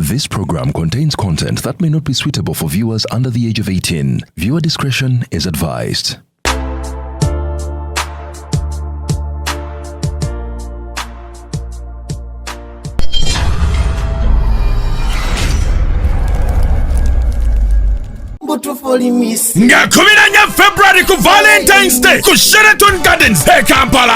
This program contains content that may not be suitable for viewers under the age of 18. Viewer discretion is advised. Nga 14 February ku Valentine's Day ku Sheraton Gardens Kampala.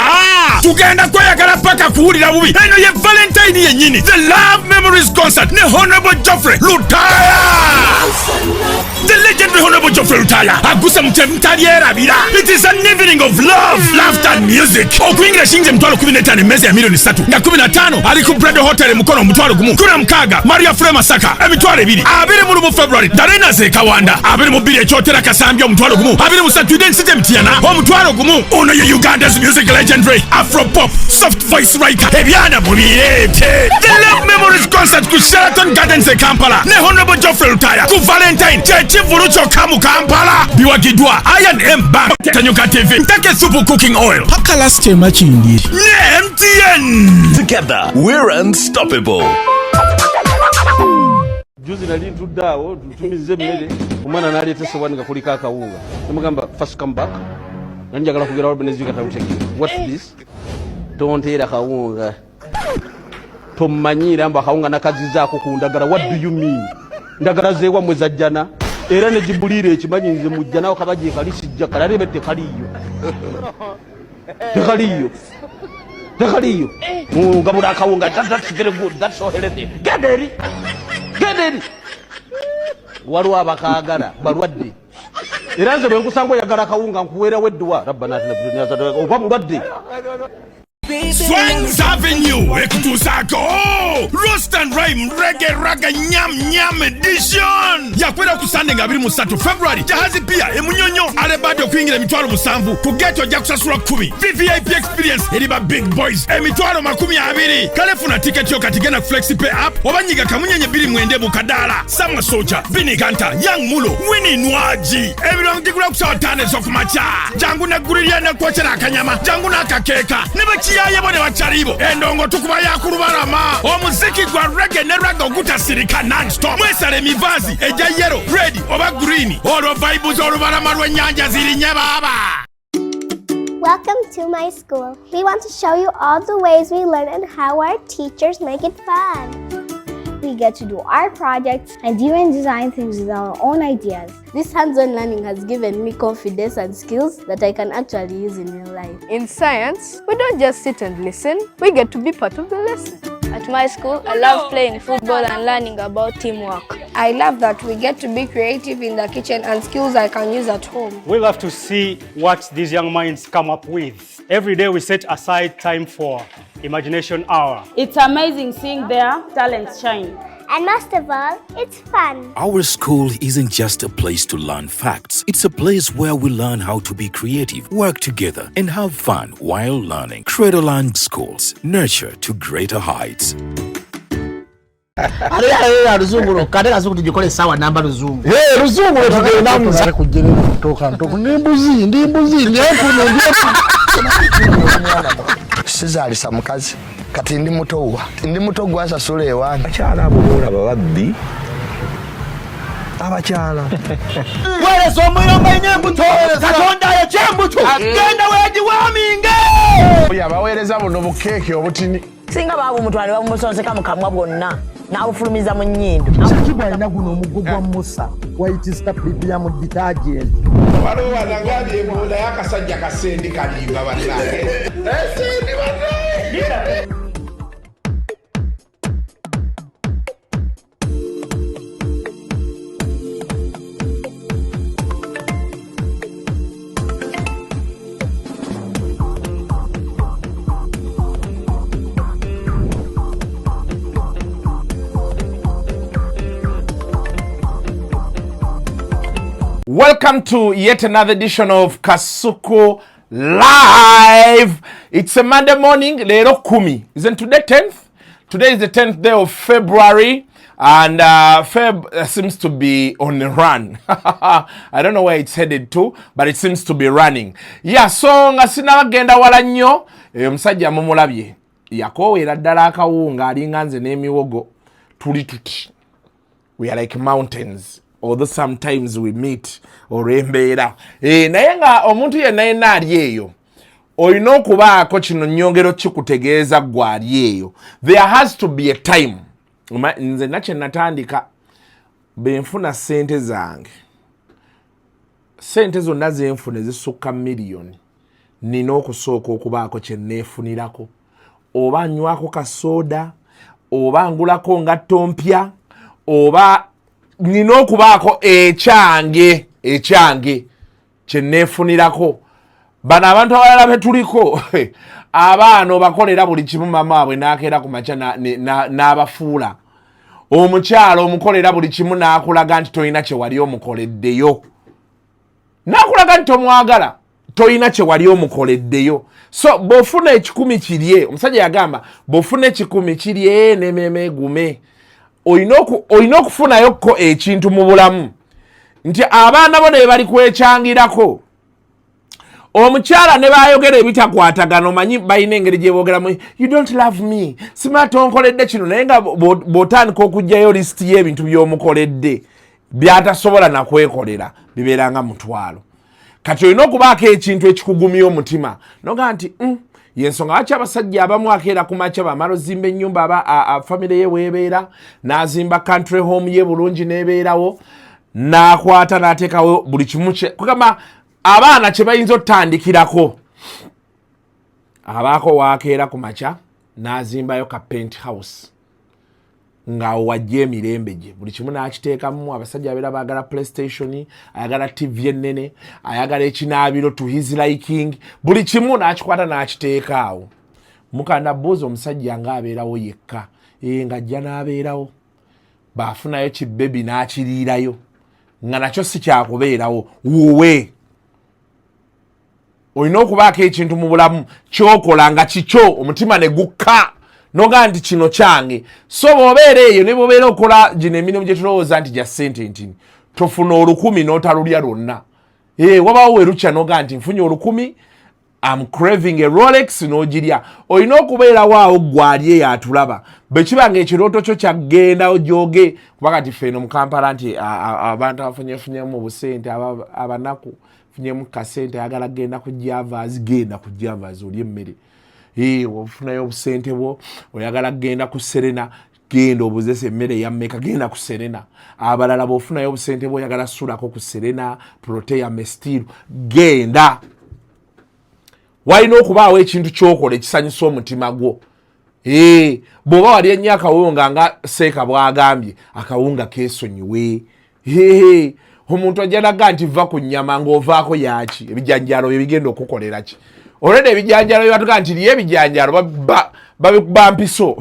Tugenda kweyagala paka kuwulira bubi. Eno ye Valentine yennyini. The Love Memories Concert ne Honorable Geoffrey Lutaya. The legendary Honorable Geoffrey Lutaya agusa mutali erabira. It is an evening of love, laughter and music. Okuyingira shinje mtwalo 15 emezi ya milioni 3. Nga 15 ali ku Bread Hotel mukono mutwalo gumu. Kuna mkaga Maria Frema Saka emitwalo 2. Abiri mu February Darena Zekawanda. Abiri mu bire chotera kasambya omutwalo gumu. Abiri mu Saturday City Mtiana omutwalo gumu. Ono ye Uganda's music legendary Afro pop soft voice writer ebyana mubirete. The Love Memories Concert ku Sheraton Gardens Kampala ne Honorable Geoffrey Lutaya ku Valentine chechivulu choka mu Kampala biwagidwa Iron M Bank Tanyuka TV Ntake Super Cooking Oil paka last time machindi ne MTN. Together we're unstoppable. Juzi nali tuddawo tutumize mmere omwana naleta sewani nga kuliko akawunga namugamba first come back nanjagala kugera Albanese katawutekira what's this tonteera kawunga tomanyira mba kawunga nakazizaako ku ndagala what do you mean ndagala zeewa mwezajjana era ne gibulire ekimanyi nze mujjanawo kabaji ekalisijja kalalebe tekaliyo tekaliyo ngabula akawunga that's very good that's so healthy get it waliwo abakaagala balwadde era nze bwe nkusanga oyagala akawunga nkuweera wedduwa rabbana oba mulwadde. Swings Avenue ekutusako Roast and Rhyme Reggae Raga Nyam Edition yakwera ku Sunday nga 23 February jahazi pia emunyonyo alebado kuyingira emitwalo 7 ku geto ja kusasula 10 VVIP experience eriba big boys emitwalo 20 kalefuna ticket yo katigena flexi pay app obanyiga kamunyenye 2 mu kadala Samwa Soja Bini Ganta Young Mulo Winnie Nwaji ebirong digula kusawa 5 z'okumakya jangu na gurilia na kwachera akanyama jangu na akakeka yaye bone bacharibo endongo tukuba yakulubalama omuziki gwa reggae ne raga ogutasirika non-stop mwesale mivazi eja yellow red oba green olwo vibes olubalama lw'ennyanja zirinnye baba. Welcome to my school. We want to show you all the ways we learn and how our teachers make it fun. We get to do our projects and even design things with our own ideas. This hands-on learning has given me confidence and skills that I can actually use in real life. In science, we don't just sit and listen, we get to be part of the lesson. At my school, I love playing football and learning about teamwork. I love that we get to be creative in the kitchen and skills I can use at home. We love to see what these young minds come up with. Every day we set aside time for Imagination Hour. It's amazing seeing their talents shine. And most of all, it's fun. Our school isn't just a place to learn facts. It's a place where we learn how to be creative, work together, and have fun while learning. Cradleland Schools, nurture to greater heights. Ruzungu kade Kasuku tujikole sawa namba Ruzungu. Ruzungu tugenda muzare kujira kutoka ntoko ndimbuzi nyefu sizali samukazi kati ndi muto gwasa sule ewana akyala abulula bababbi abakyala wale somuyomba nyembuto katonda ya chembuto genda weji waminge yabawereza buno bukeke obutini singa babu mutwale bamusonseka mukamwa bwonna n'abufulumiza mu nnyindo kibwa ina guno omugugwa Musa wayitista biblia mu detergent waliwo wanangabi ebola yakasajja kasendi kalimba bannange esendi bannange. Welcome to yet another edition of Kasuku Live. It's a Monday morning, lero kumi. Isn't today 10th? Today is the 10th day of February, and Feb seems to be on the run. I don't know where it's headed to, but it seems to be running. Yeah, so nga sinabagenda wala nnyo, omusajja mumulabye. Yakowera ddala akawunga alinga nze n'emiwogo tuli tuti. we are like mountains, although sometimes we meet olw'embeera naye nga omuntu yenna yenna ali eyo olina okubaako kino nnyongero kikutegeeza gwe ali eyo. There has to be a time. Nze nakye natandika benfuna sente zange, sente zonna zenfuna ezisukka miliyoni, nina okusooka okubaako kye neefunirako, oba nywako kasoda, oba ngulako ngatto mpya, oba nina okubaako ekyange kye neefunirako. Bano abantu abalala betuliko abaana obakolera buli kimu mama waabwe n'akeera ku makya n'abafuula. Omukyalo omukolera buli kimu n'akulaga nti toyina kye wali omukoleddeyo, n'akulaga nti tomwagala, toyina kye wali omukoleddeyo. So bw'ofuna ekikumi kirye, omusajja yagamba bw'ofuna ekikumi kirye n'emmeeme egume, olina okufunayokko ekintu mu bulamu nti abaana bo ne bali kwekyangirako. Omukyala ne bayogera ebitakwatagana omanyi balina engeri gye boogeramu, you don't love me, simala tonkoledde kino, naye nga bw'otandika okugyayo lisiti y'ebintu by'omukoledde by'atasobola nakwekolera bibeera nga mutwalo. Kati olina okubaako ekintu ekikugumya omutima noga nti yensonga lwaki abasajja abamu akeera ku makya bamala ozimba ennyumba famire ye weebeera, n'azimba country home ye bulungi n'ebeerawo, n'akwata n'ateekawo buli kimu kye kugamba abaana kye bayinza otandikirako. Abaako waakeera ku makya n'azimbayo ka penthouse ng'awo wajja emirembe gye, buli kimu n'akiteekamu. Abasajja abeera baagala playstation, ayagala TV ennene, ayagala ekinaabiro to his liking, buli kimu n'akikwata n'akiteeka awo. Mukanda boozi omusajja ng'abeerawo yekka, ng'ajja n'abeerawo, baafunayo kibebi n'akiriirayo, nga nakyo si kyakubeerawo wuwe. Olina okubaako ekintu mu bulamu kyokola nga kikyo, omutima ne gukka noga nti kino kyange. So bw'obeera eyo ne bw'obeera okola gino emirimu gye tulowooza nti gya ssente ntini, tofuna 10,000 n'otalulya lwonna. Wabaawo werukya noga nti nfunye 10,000, I'm craving a Rolex n'ogirya. Olina okubeerawo awo gwali eyo atulaba. Bwe kiba ng'ekirooto kyo kyagenda gyoge, kuba kati ffeeno mu Kampala nti abantu abafunyefunyemu obusente abanaku funyemu kasente ayagala genda ku Javas, genda ku Javas olye emmere. Ofunayo obusente bwo oyagala genda ku Serena, genda obuzese emmere ya mmeka, genda ku Serena. Abalala bw'ofunayo obusente bwo oyagala sulako ku Serena, Protea, Mestiru, genda. Walina okubaawo ekintu kyokola ekisanyusa omutima gwo. Bw'oba wali ennyo akawunga nga Seeka bw'agambye, akawunga keesonyiwe. Omuntu ajalaga nti va ku nnyama ng'ovaako yaki, ebijanjaalo bye bigenda okukolera ki? Olwedde ebijanjaalo bye batuga nti liye ebijanjaalo babikuba mpiso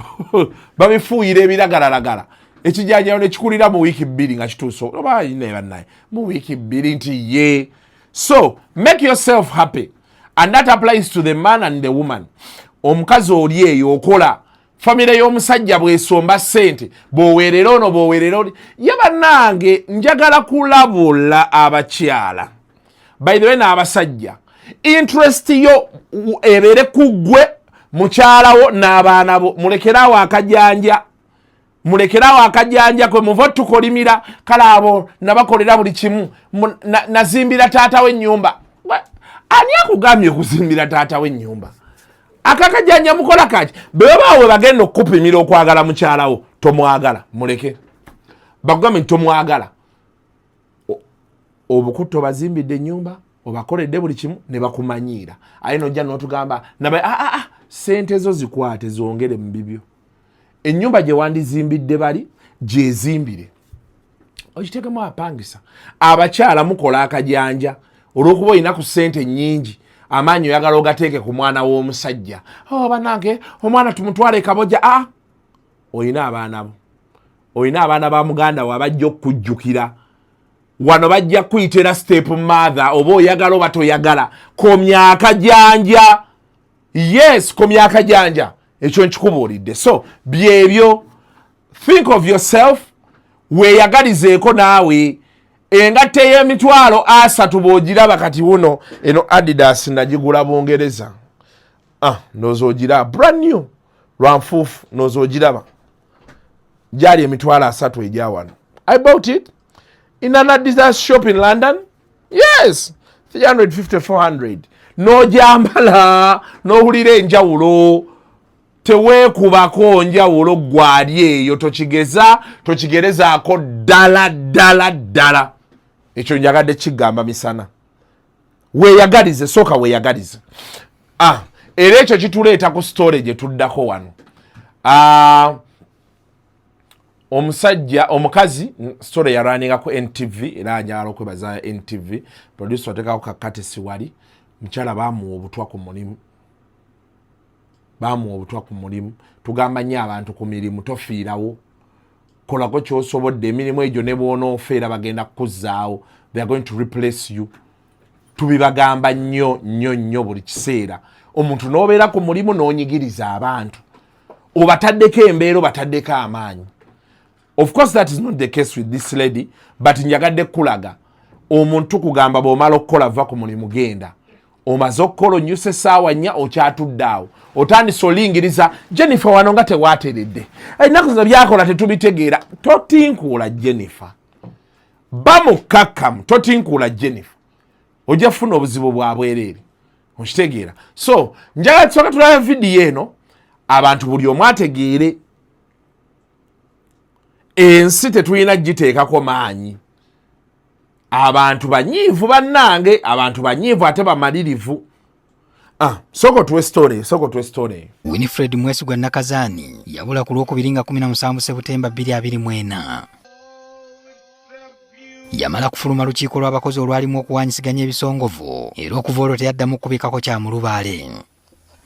babifuuyira ebiragalalagala, ekijanjaalo ne kikulira mu wiiki 2 nga kituuse, oba ayina bannaye mu wiiki 2 nti ye. So make yourself happy, and that applies to the man and the woman. Omukazi oli eyo okola, famire y'omusajja bw'esomba ssente, bw'oweerera ono bw'oweerera oli, ye bannange njagala kulabula abakyala, by the way n'abasajja, interest yo ebeere ku ggwe mukyalawo n'abaana bo. Mulekeraawo akajanja kwe muva tukolimira, kale abo nabakolera buli kimu, nazimbira taata w'ennyumba. Ani akugambye okuzimbira taata w'ennyumba? Akakajanja mukola kaki? Bwebaawe bagenda okukupimira okwagala mukyalawo, tomwagala, muleke bakugambe nti tomwagala. Obukutto bazimbidde ennyumba, obakoledde buli kimu, ne bakumanyiira. Aye nojja n'otugamba sente zo zikwate zongere mu bibyo. Ennyumba gye wandizimbidde bali gyezimbire, okitegemu apangisa. Abakyala mukola akajanja olw'okuba olina ku ssente nnyingi, amaanyi oyagala ogateeke ku mwana w'omusajja. Bannange omwana tumutwale kabojja. Olina abaana bo, olina abaana ba muganda wo abajja okukujjukira. Wano bajja kuyitira step mother, oba oyagala oba toyagala. Komya akajanja. Yes, komya akajanja. Ekyo nkikubuulidde. So byebyo, think of yourself, weeyagalizeeko naawe. Engatte y'emitwalo 3 bw'ogiraba kati wuno, eno Adidas nagigula Bungereza. N'ozoogira brand new, lwanfuufu, n'ozoogiraba. Gyali emitwalo 3 egya wano. I bought it in an Adidas shop in London. Yes, 350, 400. No jambala, no hulire enjawulo. Teweekubako njawulo gwali eyo tokigerezaako ddala. Ekyo njagadde kigamba misana. Weeyagalize, sooka weeyagalize. Era ekyo kituleeta ku story gye tuddako wano. Omukazi story yaraninga ku NTV era ajala okwebaza NTV. Producer watekako kakate siwali. Mchala bamuwa obutwa ku mulimu. Tugamba nnyo abantu ku mirimu tofiirawo. Kolako ky'osobodde emirimu egyo ne bw'onoofeera bagenda kukuzzaawo. They are going to replace you. Tubibagamba nnyo buli kiseera. Omuntu n'obeera ku mulimu n'onyigiriza abantu. Obataddeko embeera obataddeko amaanyi. Of course that is not the case with this lady, but njagadde kulaga. Omuntu kugamba bw'omala okukola va ku mulimu genda. Omaze okukola onyuse essaawa 4 okyatudde awo. Otandise olingiriza Jennifer wano nga tewaateredde. Ennaku zino byakola tetubitegeera. Totinkuula Jennifer. Bamukakkamu totinkuula Jennifer. Ojja kufuna obuzibu bwa bwereere. Okitegeera. So njagala tusooka tulaba vidiyo eno abantu buli omu ategeere ensi tetulina giteekako maanyi. Abantu banyiivu bannange, abantu banyiivu ate bamalirivu. Soko tuwe story. Winifred Mwesigwa Nakazani yabula ku Lwokubiri nga 17 Septemba 2024. Yamala kufuluma lukiiko lw'abakozi olwalimu okuwanyisiganya ebisongovu era okuva olwo teyaddamu kubikako kya mulubaale.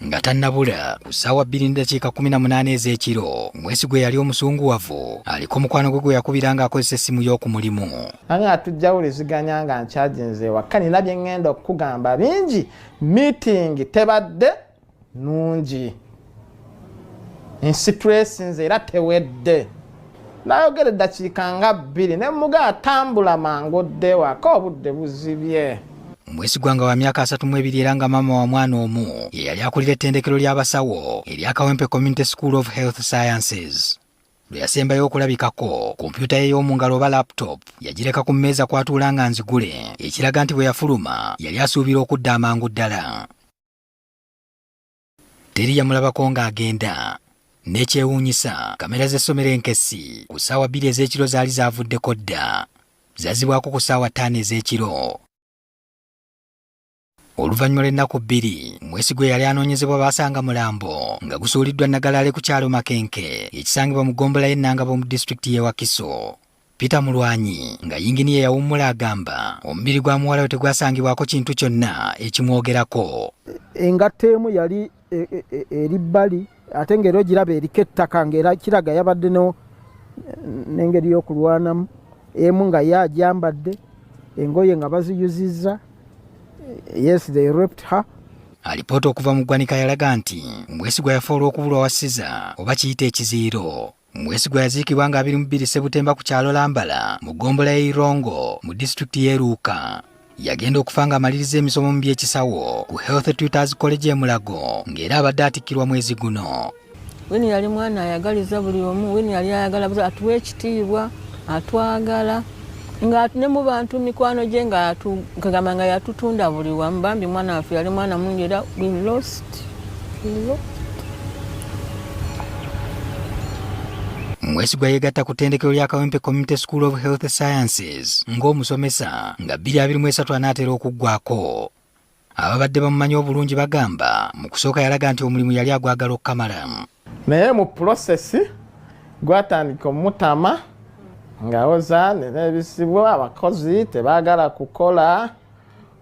Nga tannabula ku ssaawa 2:18 ez'ekiro Mwesigwa yali omusunguwavu aliko mukwano gwe yakubira ng'akozesa essimu y'oku mulimu. Anga tujjawuliziganya nga nkyagenze waka nina bye ŋŋenda okukugamba bingi. Meeting tebadde nungi. Stress nze era tewedde. Nayogera eddakiika nga 2 ne muga atambula mangu dde waka obudde buzibye. Mwesigwa nga wa myaka 32 era nga mama wa mwana omu yali akulira ettendekero ly'abasawo erya Kawempe Community School of Health Sciences. Lwe yasembayo okulabikako kompyuta ye y'omu ngalo oba laptop yagireka ku mmeeza kwatuula nga nzigule ekiraga nti bwe yafuluma yali asuubira okudda amangu ddala. Teri yamulabako ng'agenda. N'ekyewuunyisa kamera z'essomero enkessi ku ssaawa 2 ez'ekiro zaali zaavuddeko dda. Zazzibwako ku ssaawa 5 ez'ekiro. Oluvannyuma lw'ennaku 2 Mwesigwa yali anoonyezebwa baasanga mulambo nga gusuuliddwa Nagalaale ku kyalo Makenke ekisangibwa mu ggombolola y'Ennangabo mu disitulikiti y'e Wakiso. Peter Mulwanyi nga yinginiye yawummula agamba omubiri gwa muwala we tegwasangibwako kintu kyonna ekimwogerako. Engatto emu yali eri bbali ate ng'era ogiraba eriko ettaka ng'era kiraga yabadde n'engeri y'okulwanamu. Emu nga yagyambadde engoye nga baziyuzizza. Yes, they raped her. Alipoota okuva mu ggwanika yalaga nti Mwesigwa yafa olw'okubulwa wassiza oba kiyita ekiziiro. Mwesigwa yaziikibwa nga 22 Septemba ku kyalo Lambala mu ggombolola y'Irongo mu disitulikiti y'e Luuka. Yagenda okufa nga amaliriza emisomo mu by'ekisawo ku Health Tutors College e Mulago ng'era abadde atikkirwa mwezi guno. Weni yali mwana ayagaliza buli omu, weni yali ayagala atuwa ekitiibwa, atwagala. Nga ne mu bantu mikwano gye nga kagamba nga yatutunda buli wamu bambi mwana waffe yali mwana mungi era we lost. Mwesigwa yegatta ku ttendekero lya Kawempe Community School of Health Sciences ng'omusomesa nga 2023 anaatera okuggwako. Ababadde bamumanyi obulungi bagamba mu kusooka yalaga nti omulimu yali agwagala okukamala. Naye mu process gwatandika omutama ngaoza n'ebisibu abakozi tebaagala kukola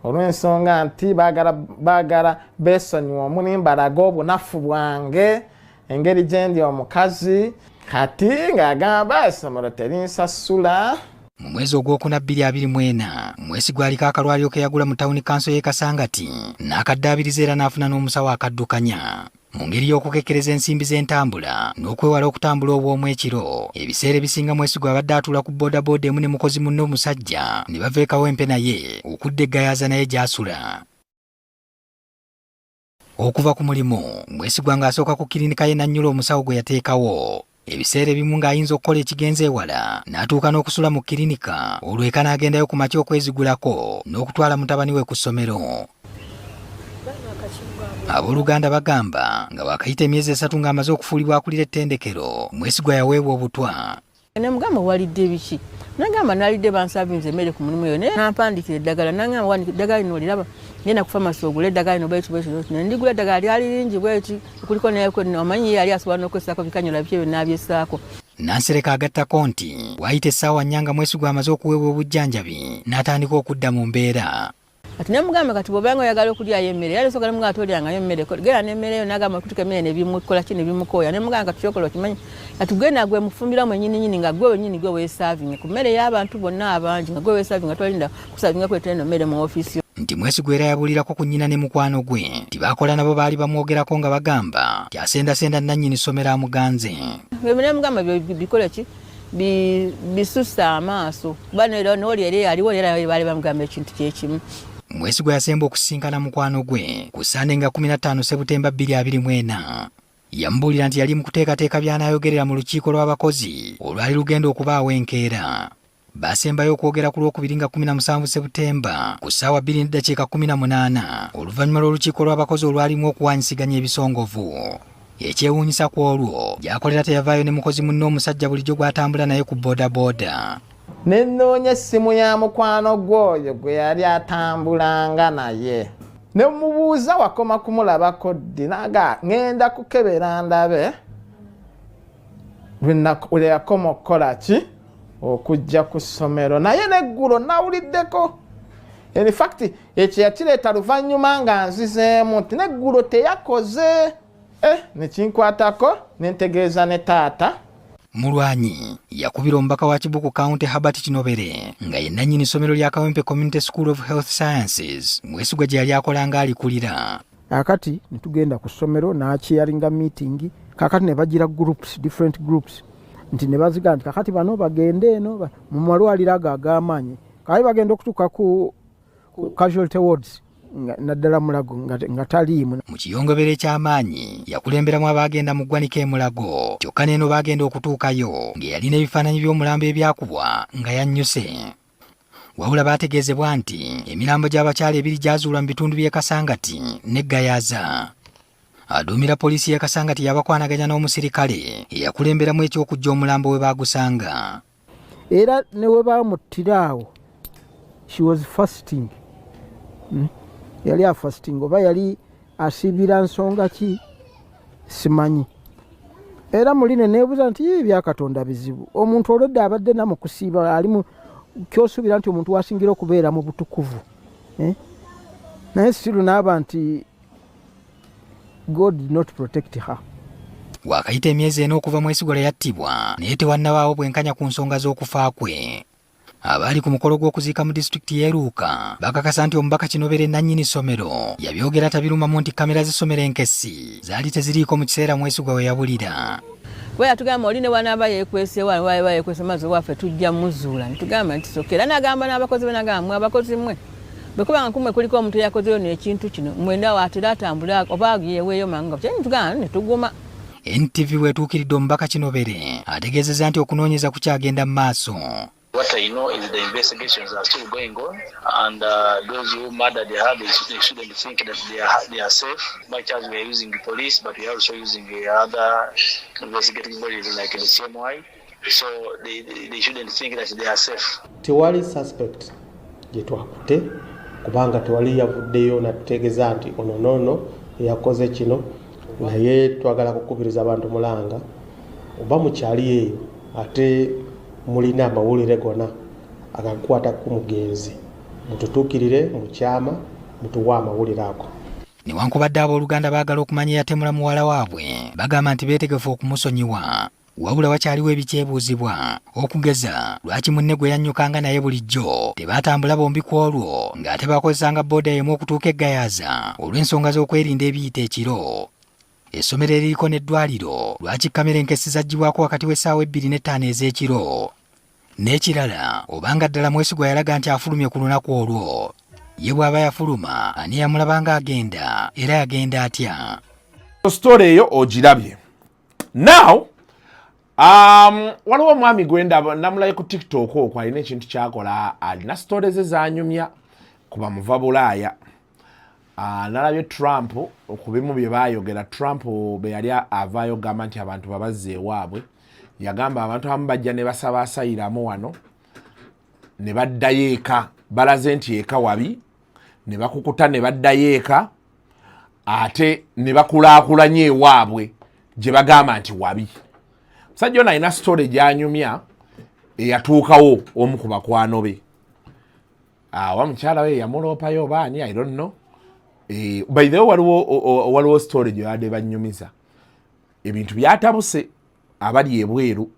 olw'ensonga nti baagala beesonyiwa omunimbalaga obunafu bwange engeri gye ndi omukazi kati ng'agamba essomero terinsasula. Mu mwezi ogwokuna 2024 Mwesigwa aliko akalwaliro ke yagula mu tawuni kanso y'e Kasangati n'akaddaabiriza era n'afuna n'omusawo akaddukanya. Mu ngeri y'okukekkereza ensimbi z'entambula n'okwewala okutambula obw'omu ekiro ebiseera ebisinga Mwesigwa abadde atuula ku boodabooda emu ne mukozi munne omusajja ne bava e Kawempe naye okudda eggayaaza naye gy'asula. Okuva ku mulimu Mwesigwa ng'asooka ku kilinika ye Nannyula omusawo gwe yateekawo. ebiseera ebimu ng'ayinza okukola ekigenze ewala n'atuuka n'okusula mu kirinika olwo eka n'agendayo ku makya okwezigulako n'okutwala mutabani we ku ssomero. Abooluganda bagamba nga wakayita emyezi 3 ng'amaze okufuulibwa akulira ettendekero, Mwesigwa yaweebwa obutwa. Ne mugamba walidde biki? Nagamba nalidde bansavinze emmere ku mulimu yo, naye nampandikira eddagala, nagamba wandika eddagala lino oliraba, ngenda ku famasi ogula eddagala lino bwekiti bwekiti, ndigula eddagala lyali lingi bweki, kuliko omanyi yali asobola n'okwessaako bikanyula biki ebyo n'abyessaako. Nansereka agattako nti bw'ayita essaawa 4 nga Mwesigwa amaze okuweebwa obujjanjabi n'atandika okudda mu mbeera. Ati ne mugamba kati bw'obanga oyagala okulyayo emmere, yali soka ne mugamba tolyangayo emmere, genda n'emmere yo n'agamba okutuka emmere ne bimukola ki ne bimukooya, ne mugamba kati kyokola okimanyi, kati genda gwe mufumbira mwennyini nga gwe wennyini gwe weesaavinga ku mmere y'abantu bonna abangi, nga gwe weesaavinga tolinda kusaavinga kwetera eno mmere mu ofiisi yo. Nti Mwesigwa era yabulirako ku nnyina ne mukwano gwe nti baakola nabo baali bamwogerako nga bagamba nti asendasenda nannyini ssomero amuganze. Ne mugamba bikole ki bisusa amaaso kuba n'oli eri aliwo era baali bamugamba ekintu kyekimu. Mwesigwa yasemba okusisinkana mukwano gwe ku Sande nga 15 Sebutemba 2024. Yambuulira nti yali mu kuteekateeka by'anaayogerera mu lukiiko lw'abakozi olwali lugenda okubaawo enkeera. Baasembayo okwogera ku Lwokubiri nga 17 Sebutemba ku ssaawa 2:18 oluvannyuma lw'olukiiko lw'abakozi olwalimu okuwanyisiganya ebisongovu. Ekyewuunyisa ku olwo gyakolera teyavaayo ne mukozi munne omusajja bulijjo gw'atambula naye ku boodabooda. Nenoonya essimu ya mukwano gwoyo gwe yali atambulanga naye. Ne mubuuza wakoma kumulabako ddi naga ngenda kukebera ndabe lwe yakoma okukola ki okujja ku ssomero naye n'eggulo nawuliddeko. In fact ekyo yakireeta luvannyuma nga nzizeemu nti n'eggulo teyakoze. Nekinkwatako nentegeeza ne taata. Mulwanyi yakubira omubaka wa Kibuku County Herbert Kinobere nga ye nannyini ssomero lya Kawempe Community School of Health Sciences, Mwesigwa gye yali akolanga alikulira. Kakati netugenda ku ssomero n'akiyalinga meeting, kakati ne bagira groups, different groups, nti ne baziga nti kakati bano bagende eno mu malwaliro ago ag'amaanyi, kali bagenda okutuuka ku casualty wards naddala Mulago nga taliimu. Mu kiyongobero eky'amaanyi yakulemberamu abagenda mu ggwanika e Mulago, kyokka n'eno bagenda okutuukayo ng'eyalina ebifaananyi by'omulambo ebyakubwa nga yannyuse. Wabula baategeezebwa nti emirambo gy'abakyala 2 gyazuulwa mu bitundu by'e Kasangati ne Gayaza. Aduumira poliisi y'e Kasangati yabakwanaganya n'omusirikale eyakulemberamu eky'okujja omulambo we baagusanga. Era ne we baamuttira awo, she was fasting. Yali afasting oba yali asibira nsonga ki simanyi. Era muline nebuuza nti bya Katonda bizibu. Omuntu olwedde abadde namu kusiiba ali mu kyosuubira nti omuntu wasingira okubeera mu butukuvu. Naye siru n'aba nti God did not protect her. Wakayita emyezi eno okuva Mwesigwa yattibwa naye tewannabaawo bwenkanya ku nsonga z'okufa kwe. Abali ku mukolo gw'okuziika mu disitulikiti y'e Luuka bakakasa nti omubaka Kinobere nannyini ssomero yabyogera tabirumamu nti kamera z'essomero enkessi zaali teziriiko mu kiseera Mwesigwa we yabulira. Bwe yatugamba oli ne wanaaba yeekwesewa waaba yeekwese maze waffe tujja muzuula ntugamba nti sokera n'agamba n'abakozi be n'agamba abakozi mmwe bwe kuba nga kumwe kuliko omuntu eyakozeyo n'ekintu kino mwenda watera atambula oba yeeweeyo manga kye ntugamba ne tuguma. NTV wetuukiridde omubaka Kinobere ategeezezza nti okunoonyeza kukyagenda mu maaso. What I know is the investigations are still going on, and those who murdered their husbands, they shouldn't think that they are safe. Much as we are using the police, but we are also using other investigating bodies like the CMY, so they shouldn't think that they are safe. Tewali suspect gye twakute kubanga tewali yavuddeyo natutegeeza nti ono yakoze kino, naye twagala kukubiriza abantu mulanga oba mukyali eyo ate mulina amawulire gonna agakwata ku mugenzi mututuukirire mu kyama mutuwa amawulire ago. Newankubadde abooluganda baagala okumanya yatemula muwala waabwe bagamba nti beetegefu okumusonyiwa, wabula wakyaliwo ebikyebuuzibwa okugeza lwaki munne gwe yannyukanga naye bulijjo tebaatambula bombi ku olwo ng'ate bakozesanga booda emu okutuuka e Gayaza olw'ensonga z'okwerinda ebiyita ekiro. Essomero eririko n'eddwaliro lwaki kamera enkessi zaggyibwako wakati w'essaawa 2 ne 5 ez'ekiro. N'ekirala obanga ddala Mwesigwa yalaga nti afulumye ku lunaku olwo, ye bw'aba yafuluma ani yamulabanga agenda era yagenda atya. Story eyo ogirabye. Now Waliwo mwami gwenda namulaye ku TikTok okwo alina ekintu kyakola alina stories ezanyumya kuba muva Bulaaya. Nalabye Trump okubimu bye bayogera. Trump be yali avaayo gamba nti abantu babazze ewaabwe. Yagamba abantu abamu bajja ne basaba asayiramu wano ne baddayo eka balaze nti eka wabi ne bakukuta ne baddayo eka ate ne bakulaakulanye ewaabwe gye bagamba nti wabi. Musajja ono alina story gyanyumya eyatuukawo omu ku bakwano be. Wa mukyala we yamuloopayo baani I don't know. By the way waliwo story gye yadde banyumiza. Ebintu byatabuse abali ebweru.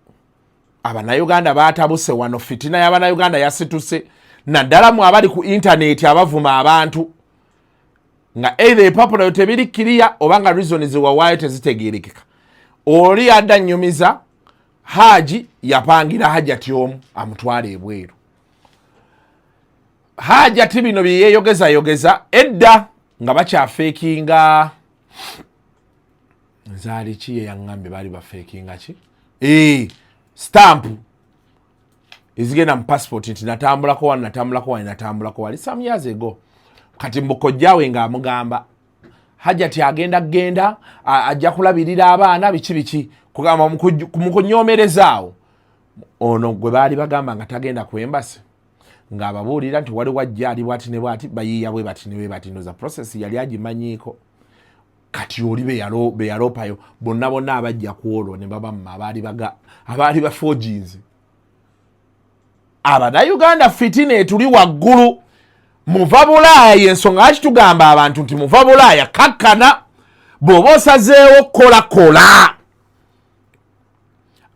Abanayuganda batabuse wano fitina y'Abanayuganda yasituse naddala mu abali ku internet abavuma abantu. Nga either popular tebiri kiriya obanga reasons wawaayo tezitegeerekeka. Oli adda nyumiza Haji yapangira Hajati omu amutwale ebweru. Hajati bino byeyogeza edda nga bakyafeekinga nzaali ki yeyaŋŋambe baali bafeekinga ki? Stamp ezigenda mu passport nti natambulako wali some years ago. Kati mbukojjawe ng'amugamba Hajati agenda ajja kulabirira abaana biki kugamba mu kunnyomerezaawo. Ono gwe baali bagamba nga tagenda ku embassy ng'ababuulira nti wali wajja ali bwati ne bwati bayiiya bwe bati ne bwe bati. Ndoza process yali agimanyiiko. Kati oli be yaloopayo bonna abajja ku olwo ne baba mu abaali ba forges. Abanayuganda fitina etuli waggulu. Muva Bulaaya ensonga lwaki tugamba abantu nti muva Bulaaya kakkana bw'oba osazeewo kola.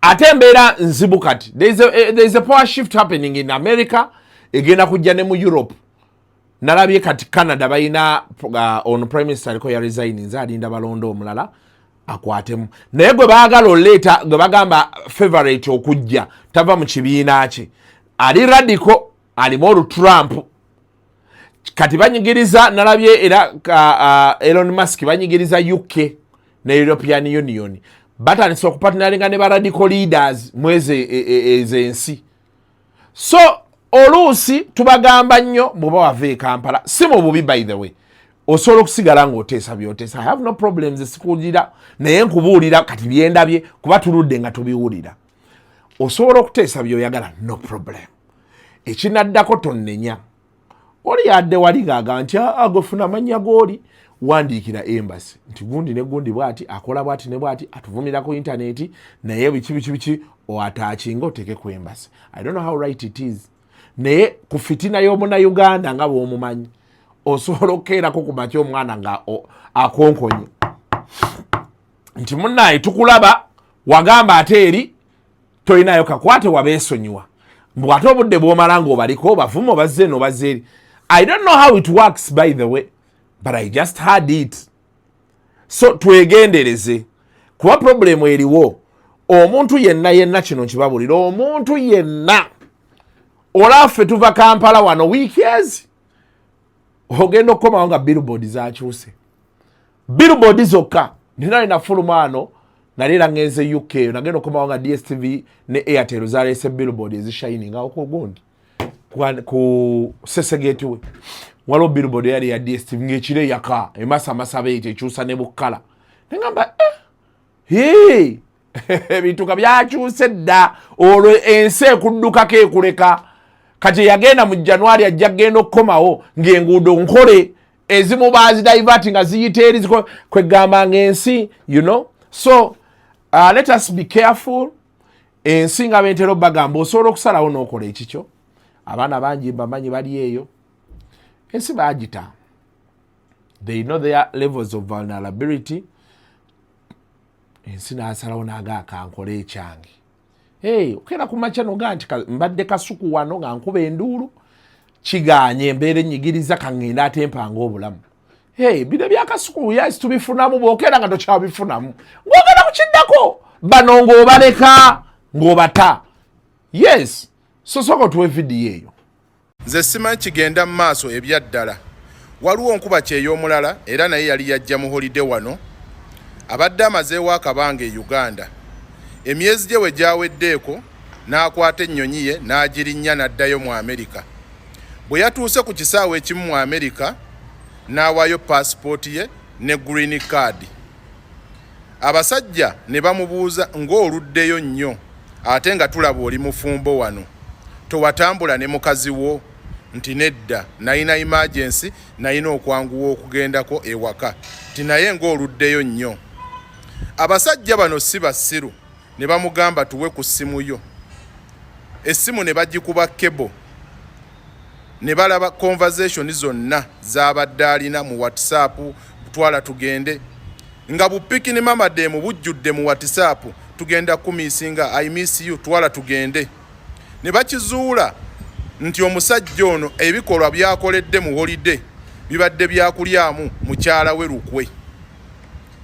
Ate embeera nzibu kati. There is a power shift happening in America. Egenda kujja ne mu Europe. Nalabye kati Canada bayina on Prime Minister aliko ya resign nze alinda balondo omulala akwatemu. Naye gwe baagala oleeta gwe bagamba favorite okujja tava mu kibiina kye. Ali radical alimu olu Trump. Kati banyigiriza nalabye era Elon Musk banyigiriza UK ne European Union. Batandise okupartneringa ne ba radical leaders mweze ensi. So oluusi tubagamba nnyo bw'oba wava e Kampala si mu bubi by the way. Osobola okusigala ng'oteesa by'oteesa. I have no problems sikuwulira naye nkubuulira kati byendabye kuba tuludde nga tubiwulira. Osobola okuteesa by'oyagala no problem. Ekinaddako tonnenya. Oli yadde wali ng'agamba nti agofuna amannya g'oli wandiikira embassy nti gundi ne gundi bwati akola bwati ne bwati atuvumira ku internet naye biki oataakinga oteeke ku embassy. I don't know how right it is. Naye ku fitina y'Omunnayuganda nga bw'omumanyi osobola okukeerako ku makya omwana nga akonkonye nti munnaye tukulaba wagamba ate eri tolinayo kakwate wabeesonyiwa mbwate obudde bw'omala ng'obaliko bavuma obazze eno obazze eri. I don't know how it works by the way, but I just heard it. So twegendereze kuba problemu eriwo. Omuntu yenna kino nkibabulira. Omuntu yenna olaffe tuva Kampala wano weekends ogenda okukomawo nga billboard zakyuse. Billboard zokka nina fulumano nalira ngenze UK nagenda okukomawo nga DSTV ne Airtel zaleese billboard ezishining awo ku gundi ku Sesegeti we waliwo billboard yali ya DSTV ng'ekire yaka emasamasaba ekyo ekyusa ne bukkala. Nengamba ebintu byakyuse dda olwo ensi ekuddukako ekuleka. Kati yagenda mu January ajja genda okukomawo ng'enguudo nkole ezimu baazidivati nga ziyita eri kwegamba ng'ensi you know. So let us be careful. Ensi nga bentera bagamba osobola okusalawo n'okola ekikyo. Abaana bangi bamanyi bali eyo. Ensi baagita. They know their levels of vulnerability. Ensi n'asalawo n'agaaka nkole ekyange. Okera ku makya noga nti mbadde Kasuku wano nga nkuba enduulu kiganye embeera enyigiriza kangenda ate mpanga obulamu. Bino bya Kasuku yes tubifunamu bw'okera nga tokyabifunamu. Ng'ogenda kukiddako bano ng'obaleka ng'obata. Yes. So soko tuwe video eyo. Nze simanyi kigenda mu maaso ebyaddala. Waliwo nkuba kyey'omulala era naye yali yajja mu holiday wano. Abadde amazeewo akabanga e Uganda. emyezi gye we gyaweddeeko n'akwata ennyonyi ye n'agirinnya n'addayo mu Amerika. Bwe yatuuse ku kisaawe ekimu mu Amerika n'awaayo paasipooti ye ne green card. Abasajja ne bamubuuza ng'oluddeyo nnyo ate nga tulaba oli mufumbo wano, towatambula ne mukazi wo? Nti nedda, nalina emergency, nalina okwanguwa okugendako ewaka. Nti naye ng'oluddeyo nnyo. Abasajja bano si basiru, ne bamugamba tuwe ku ssimu yo. Essimu ne bagikuba kebo, ne balaba conversation zonna z'abadde alina mu WhatsApp, twala tugende. Nga bupiki ne mama demu bujjudde mu WhatsApp, tugenda kumisinga, I miss you, twala tugende. Ne bakizuula nti omusajja ono ebikolwa byakoledde mu holiday bibadde byakulyamu mukyala we Lukwe.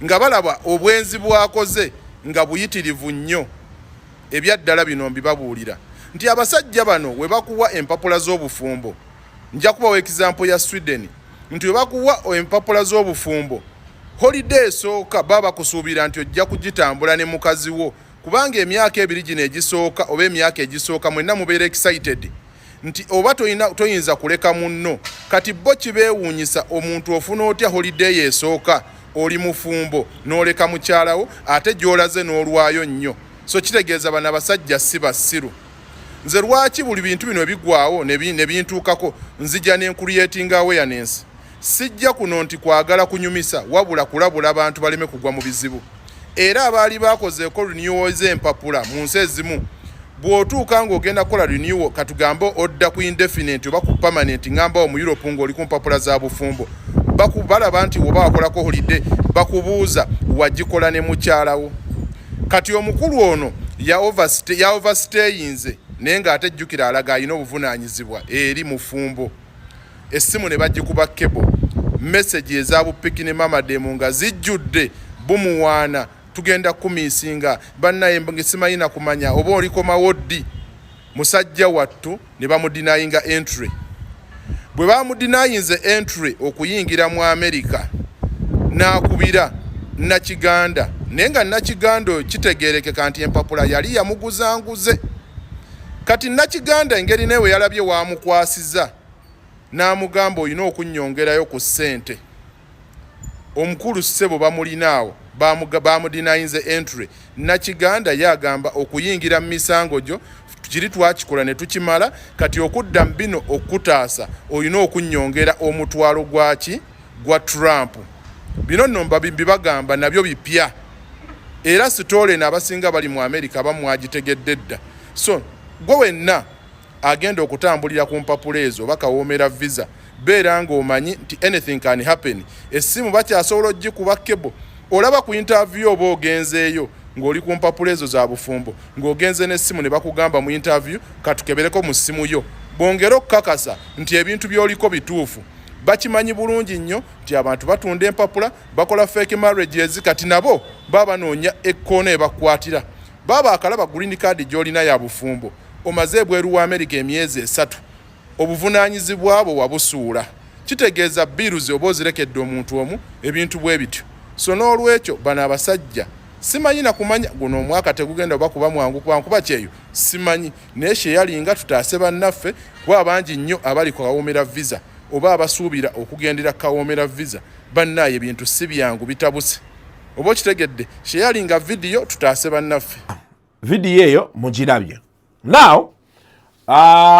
Nga balaba obwenzi bwakoze nga buyitirivu nnyo. Ebyaddala bino mbibabuulira nti abasajja bano we bakuwa empapula z'obufumbo, nja kubawa example ya Sweden, nti we bakuwa empapula z'obufumbo holiday esooka baba kusuubira nti ojja kugitambula ne mukazi wo, kubanga emyaka ebiri gino egisooka oba emyaka egisooka mwenna mubeera excited nti oba toyinza kuleka munno. Kati bo kibeewuunyisa omuntu ofuna otya holiday esooka oli mufumbo n'oleka mukyalawo ate gy'olaze n'olwayo nnyo. So kitegeeza bano abasajja si basiru. Nze lwaki buli bintu bino ebigwawo ne bintuukako nzija ne creating awareness. Sijja kuno nti kwagala kunyumisa wabula kulabula abantu baleme kugwa mu bizibu. Era abaali bakozeeko renewal z'empapula mu nsi ezimu, bw'otuuka ng'ogenda kukola renewal katugambe odda ku indefinite oba ku permanent ngamba mu Europe ng'oli ku mpapula za bufumbo, balaba nti oba wakolako holiday bakubuuza wagikola ne mukyalawo. Kati omukulu ono ya overstayinze naye ng'ate jjukira alaga alina obuvunaanyizibwa eri mufumbo. Essimu ne bagikuba kebo, message eza bupiki ne mama demu nga zijjudde bumuwaana, tugenda kumisinga bannaye ngesimanyina kumanya oba oliko mawoddi. Musajja wattu ne bamudinayinga entry. Bwe bamudinayinze entry okuyingira mu Amerika n'akubira Nakiganda, naye nga Nakiganda kitegeerekeka nti empapula yali yamuguzanguze. Kati Nakiganda engeri newe yalabye wamukwasiza n'amugamba olina okunnyongerayo ku ssente. Omukulu ssebo bamulinaawo bamudinayinze entry. Nakiganda yagamba okuyingira mu misango gyo kiri twakikola ne tukimala, kati okudda mu bino okutaasa olina okunnyongera omutwalo gwaki gwa Trump. Bino nno mbibagamba nabyo bipya. Era sitole n'abasinga bali mu Amerika bamwagitegedde dda. So gwe wenna agenda okutambulira ku mpapula ezo bakawoomera visa, beera ng'omanyi nti anything can happen. Essimu bakyasobola ogikuba kebo. Olaba ku interview oba ogenzeeyo ng'oli ku mpapula ezo za bufumbo, ng'ogenze n'essimu ne bakugamba mu interview katukebereko mu ssimu yo, bongera okukakasa nti ebintu by'oliko bituufu. Bakimanyi bulungi nnyo nti abantu batunda empapula, bakola fake marriages, kati nabo baba noonya ekkoona ebakwatira. Baba akalaba green card gy'olina ya bufumbo, omaze ebweru wa Amerika emyezi 3, obuvunaanyizibwa bwo wabusuula. Kitegeeza biruzi oba ozirekedde omuntu omu ebintu bwe bityo. So n'olwekyo bano abasajja simanyi na kumanya guno omwaka tegugenda oba kuba mwangu kuba kyeyo simanyi, naye sheyalinga tutaase bannaffe kuba abangi nnyo abali kukawoomera visa oba abasuubira okugendera kawoomera visa. Bannaye ebintu si byangu bitabuse. Oba okitegedde sheyalinga video tutaase bannaffe. Video eyo mugirabye. Now,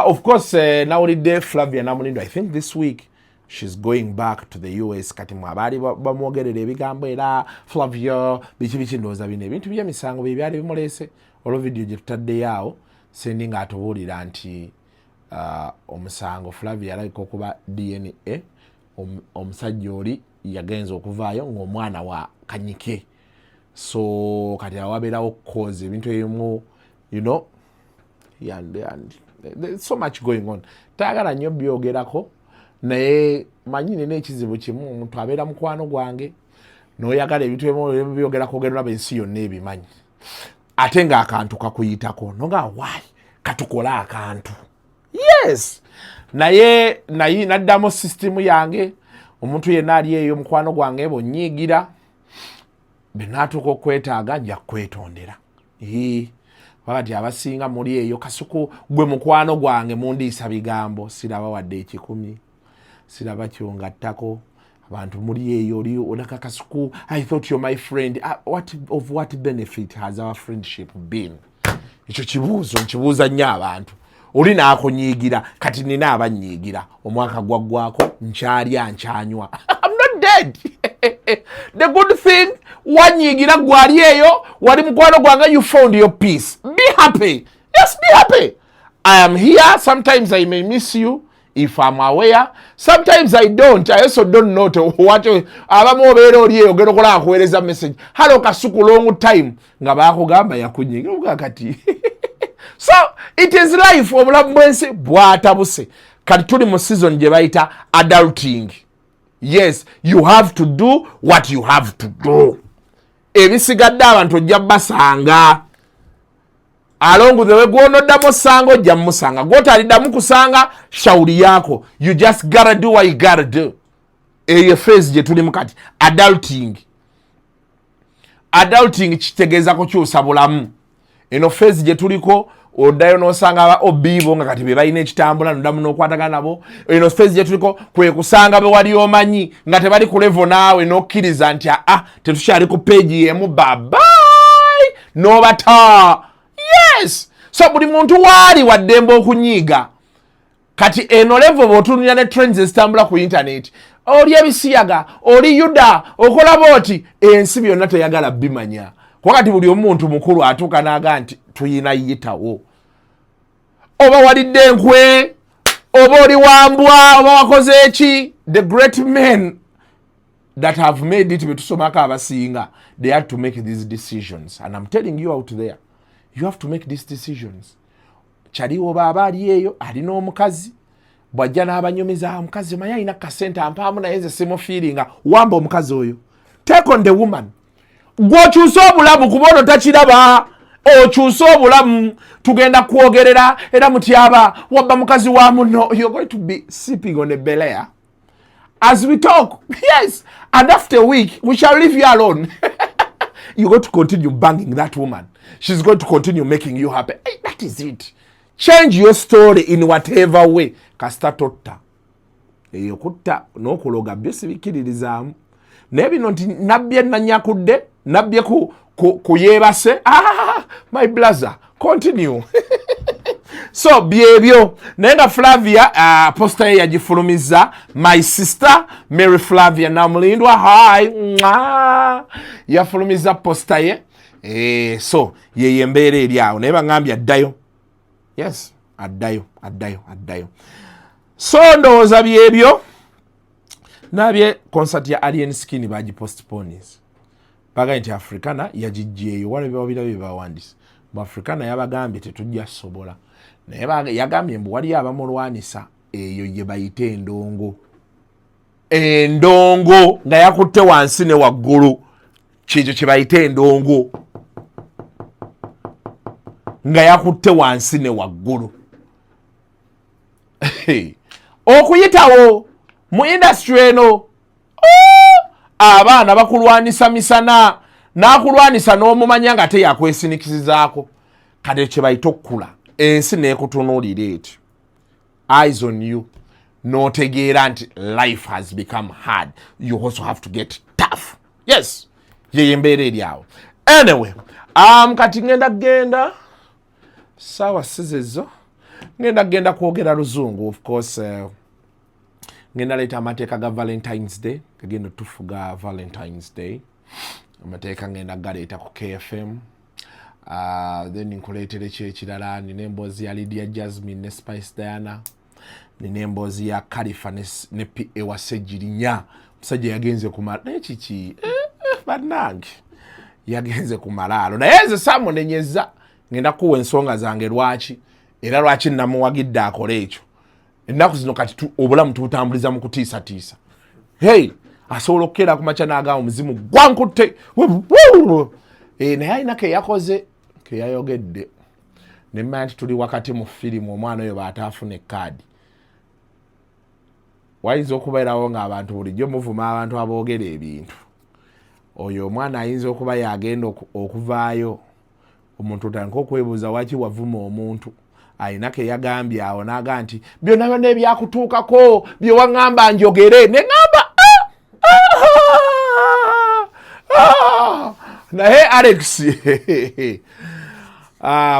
of course, nawulidde Flavia Namulindo, I think this week she's going back to the US. Kati mwabali bamwogerera ebigambo era Flavia biki ndowooza bino ebintu by'emisango bye byali bimulese. Olwo video gye tutaddeyo awo sendi nga atubuulira nti omusango Flavia alabika okuba DNA, omusajja oli yagenza okuvaayo ng'omwana wa kanyike. So kati awabeerawo cause ebintu ebimu, you know, there's so much going on. Taagala nnyo byogerako, naye manyi nina ekizibu kimu, omuntu abeera mukwano gwange n'oyagala ebintu ebimu byogerako ogenda olaba ensi yonna ebimanyi, ate ng'akantu kakuyitako noga why katukola akantu. Yes, naye naddamu system yange, omuntu yenna ali eyo mukwano gwange bonyiigira benaatuuka okwetaaga nja kwetondera. Wakati abasinga muri eyo Kasuku gwe mukwano gwange mundiisa bigambo siraba wadde ekikumi siraba kyongattako abantu muri eyo oli olaka Kasuku I thought you're my friend. What benefit has our friendship been? Ekyo kibuuzo nkibuuza nnyo abantu. Oli naakunyiigira kati nina abanyiigira omwaka gwaggwako nkyalya nkyanywa. I'm not dead. The good thing wanyiigira gwali eyo wali mukwano gwange you found your peace. Be happy. Yes, be happy. I am here. Sometimes I may miss you if I'm aware. Sometimes I don't. I also don't know what abamu obeera oli eyo ogenda okola akuweereza message. Hello Kasuku long time. Nga baakugamba yakunyiigira kati. So it is life. Obulamu bwensi bwatabuse. Kati tuli mu season gye bayita adulting. Yes, you have to do what you have to do. Ebisigadde abantu ojja basanga. Along the way gw'onoddamu osanga ojja musanga. Gw'otaaliddamu kusanga shauri yako. You just gotta do what you gotta do. Eyo phase gye tulimu kati. Adulting. Adulting kitegeeza kukyusa bulamu. Eno phase gye tuliko oddayo n'osanga aba obibo nga kati be balina ekitambula noddamu n'okwatagana nabo. Eno phase gye tuliko kwe kusanga be wali omanyi nga tebali ku level naawe n'okkiriza nti tetukyali ku page y'emu bye n'obata. Yes! So buli muntu waali waddembe okunyiiga. Kati eno level bw'otunulira ne trends ezitambula ku internet. Oli ebisiyaga, oli yuda, okola booti, ensi byonna teyagala bimanya. Wakati buli omuntu mukulu atuuka n'aga nti tuyina yitawo. Oba walidde enkwe, oba oli wambwa, oba wakoze eki. The great men that have made it betusomako abasinga, they had to make these decisions. And I'm telling you out there, you have to make these decisions. Chaliwo baba ali eyo, alina omukazi, bwajja n'abanyumiza omukazi omanyi alina kasente ampaamu naye nze simu feelinga, wamba omukazi oyo. Take on the woman. Gwokyusa obulamu kuba ono takiraba. Okyusa obulamu tugenda kwogerera era mutyaba wabba mukazi wa muno. You're going to be sipping on a Bel Air as we talk. Yes. And after a week, we shall leave you alone. You're going to continue banging that woman. She's going to continue making you happy. Hey, that is it. Change your story in whatever way. Kasita totta. Eyo kutta n'okuloga byo sibikiririzaamu. Naye bino nti nabbye nanyakudde, nabbye kuyeebase. My brother, continue. So byebyo naye nga Flavia posta ye yagifulumiza. My sister Mary Flavia Namulindwa, hi yafulumiza posta ye. So ye embeera eri awo naye baŋŋambye addayo. Yes, addayo. So ndowooza byebyo. Nabye concert ya Alien Skin baji postpones. Baga nti Africana yagijjeeyo wale birabe bawandisi. Mu Africana yabagambye tetujja sobola. Naye yagambye mbu wali abamulwanisa eyo ye bayite endongo. Endongo nga yakutte wansi ne waggulu. Kikyo kye bayite endongo. Nga yakutte wansi ne waggulu. Okuyitawo mu industry eno abaana bakulwanisa misana n'akulwanisa n'omumanya nga teyakwesinikizaako kade kye bayita okukula ensi n'ekutunuulira eti eyes on you n'otegeera nti life has become hard. You also have to get tough. Yes, ye embeera eri awo. Anyway, kati ngenda sawa sizezo ngenda kwogera luzungu. Of course ngenda leeta amateeka ga Valentine's Day, kagenda tufuga Valentine's Day. Amateeka ngenda galeeta ku KFM. Then nkuleetere ekirala, nina emboozi ya Lydia Jasmine ne Spice Diana, nina emboozi ya Khalifa ne P.A. Wasejjirinya. Musajja yagenze ku malaalo naye kiki bannange yagenze ku malaalo naye nze samunenyeza. Ngenda kuwa ensonga zange lwaki era lwaki namuwagidde akole ekyo. Ennaku zino kati obulamu tubutambuliza mu kutiisatiisa. Hey, asobola okukeera ku makya n'agamba omuzimu gwankutte. Naye alina ke yakoze ke yayogedde. Ne mmanya nti tuli wakati mu firimu omwana oyo baataafuna ekkaadi. Wayinza okubeerawo ng'abantu bulijjo muvuma abantu aboogera ebintu. Oyo omwana ayinza okuba yagenda okuvaayo omuntu otandika okwebuuza waki wavuma omuntu alina ke yagambye awo n'aga nti byonna byonna ebyakutuukako bye waŋŋamba njogere ne ŋŋamba naye Alex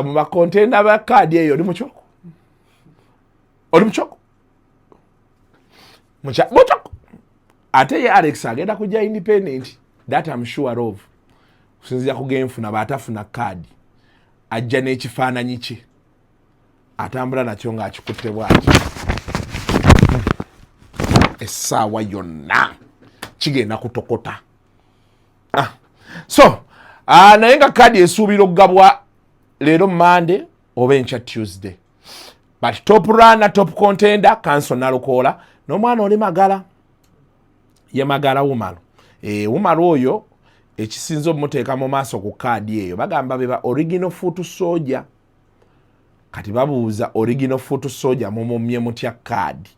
mu bakontenda ba kaadi eyo oli mukyoko mukyoko ate ye Alex agenda kujja independent that I'm sure of kusinzira ku genfuna baatafuna kaadi ajja n'ekifaananyi kye atambula nakyo ng'akikutte bwaki essaawa yonna kigenda kutokota so naye nga kaadi esuubira okugabwa leero Monday oba enkya Tuesday but top runner top contender Kanso Nalukoola n'omwana oli Magala ye Magala Wumalo Wumalo oyo ekisinza obumuteeka mu maaso ku kaadi eyo bagamba beba original foot soldier kati babuuza original foot soldier mumumye mutya kaadi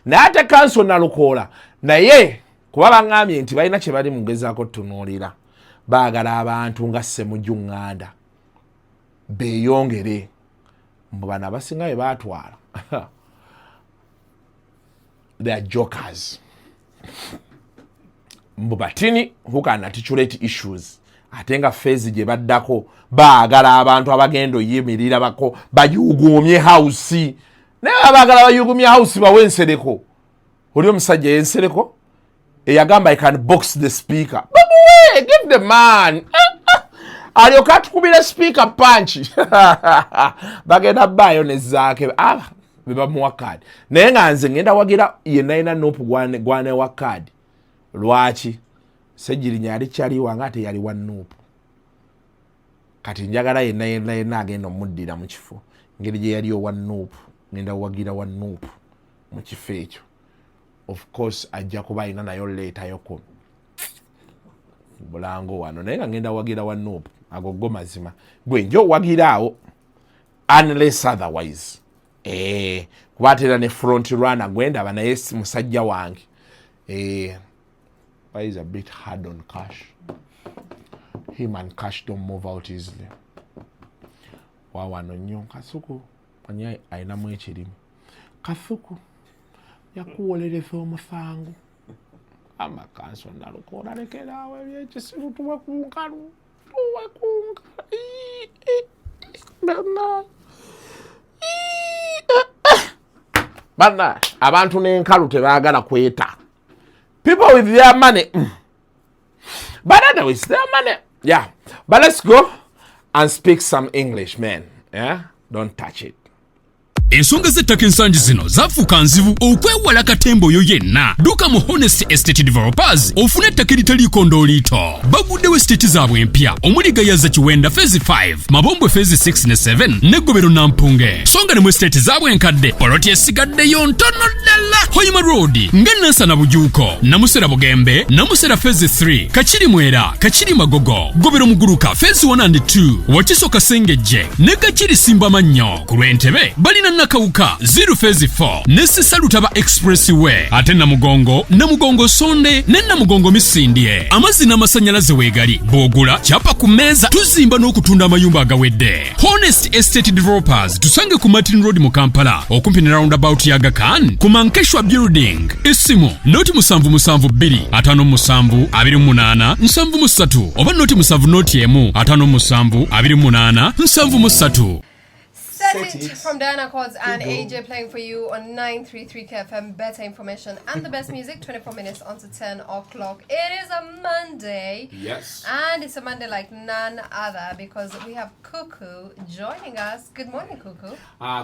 naye ate Kanso Nalukoola naye kuba baŋŋambye nti balina kye bali mugezaako tunuulira baagala abantu nga Ssemujjuŋŋanda beeyongere mbu bano abasinga bye baatwala they are jokers mbu batini who can articulate issues ate nga phase gye baddako baagala abantu abagenda oyimirira bako bayugumye house naye abaagala bayugumye house bawe ensereko oli omusajja yensereko eyagamba I can box the speaker babuwe give the man alyoka atukubira speaker punch bagenda bayo nezaake bebamuwa kaadi naye nga nze ngenda wagira yenayina nopu gwane wa kaadi lwaki Sejjirinya yali kyaliwa nga ate yali wa nuupu kati njagala yenna agenda omuddira mu kifo ngeri gye yali owa nuupu ngenda wagira wa nuupu mu kifo ekyo of course ajja kuba alina nayo leetayoko bulango wano naye nga ngenda wagira wa nuupu ago mazima gwe njo wagira awo unless otherwise kuba atera ne front runner gwendaba naye musajja wange is a bit hard on Cash. Him and Cash don't move out easily. Wawano nnyo Kasuku anya ayinamu ekirimu. Kasuku yakuwolereza omusango. Ama Kanso Nalukoola lekeraawo ebyekisiru tuwe ku nkalu. Bana abantu n'enkalu tebaagala kweta. People with their money. But anyways, their money. Yeah. But let's go and speak some English, man. Yeah? Don't touch it. Ensonga z'ettaka ensangi zino zafuuka nzibu okwewala katembo oyo yenna. Dduka mu Honest Estate Developers ofune ettaka eritaliiko ndooliito. Baguddewo estate zaabwe empya omuli Gayaza Kiwenda Phase 5, Mabombwe Phase 6 ne 7 ne Ggobero Nampunge. Songa ne mu estate zaabwe enkadde poloti esigaddeyo ntono ddala. Hoima Road nga Nansana Bujuuko, Namusera Bugembe, Namusera Phase 3, Kachiri Mwera, Kachiri Magogo, Ggobero Muguruka Phase 1 and 2, Wakiso Kasengejje ne Kachiri Simba Mannyo. Ku Lwentebe balina Nakawuka 0 Phase 4 ne Sissalutaba Expressway ate Namugongo Sonde ne Namugongo Misindye. Amazzi n'amasannyalaze weegali bw'ogula kyapa ku mmeeza tuzimba n'okutunda amayumba agawedde. Honest Estate Developers tusange ku Martin Road mu Kampala okumpi ne roundabout ya Aga Khan ku Mankeshwa Building. Essimu noti 772 57 28 73 oba noti 7 57 28 73. Set it from Diana Chords and AJ playing for you on 933 KFM. Better information and the best music 24 minutes until 10 o'clock. It is a Monday. Yes. And it's a Monday like none other because we have Kuku joining us. Good morning, Kuku.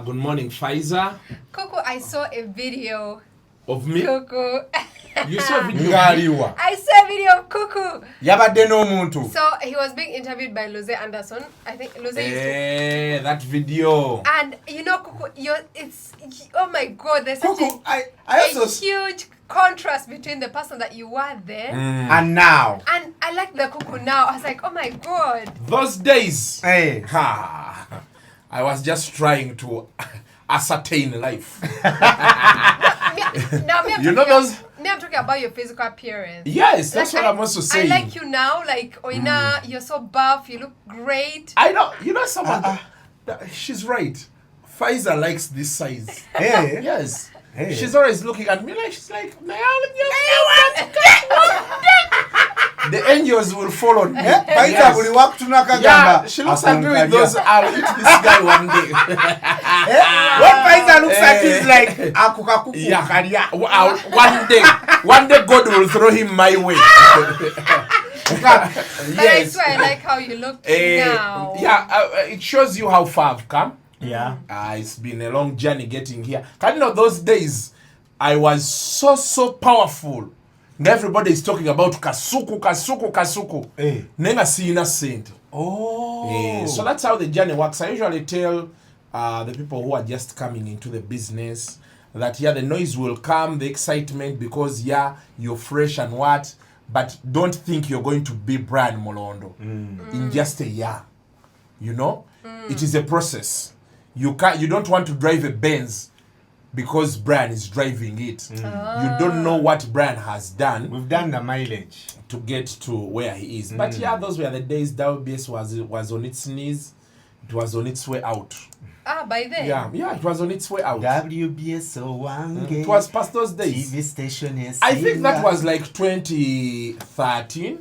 Good morning, Faiza. Kuku, I saw a video of me. Kuku. You saw a video of me? I saw a video of Kuku. Yabade no muntu. So he was being interviewed by Luze Anderson. I think Luze used to... that video. And you know, Kuku, it's oh my God, there's such Kuku, a huge contrast between the person that you were then and now. And I like the Kuku now. I was like, oh my God. Those days, I was just trying to ascertain life. I'm talking about your physical appearance. Yes, that's what I'm also saying. I like you now, like Oina, you're so buff, you look great. I know. You know someone. She's right. Faiza likes this size. Hey. Yes. Hey. She's always looking at me like she's like, the angels will follow me. Faiza will walk to Nakagamba. Yeah, she looks at me with those. I'll eat this guy one day. What Faiza looks at is like akukakuku. Yeah. One day God will throw him my way. But I swear I like how you look now. Yeah, it shows you how far I've come. Yeah. It's been a long journey getting here. Can you know those days I was so powerful. Everybody is talking about Kasuku. Nenga sina sent. Oh. So that's how the journey works. I usually tell the people who are just coming into the business that the noise will come, the excitement, because you're fresh and what, but don't think you're going to be Brian Molondo in just a year. You know? It is a process. You don't want to drive a Benz because Brian is driving it. You don't know what Brian has done. We've done the mileage to get to where he is. But those were the days WBS was on its knees. It was on its way out. By then? Yeah, it was on its way out. WBS It was past those days. TV station is I think that was like 2013.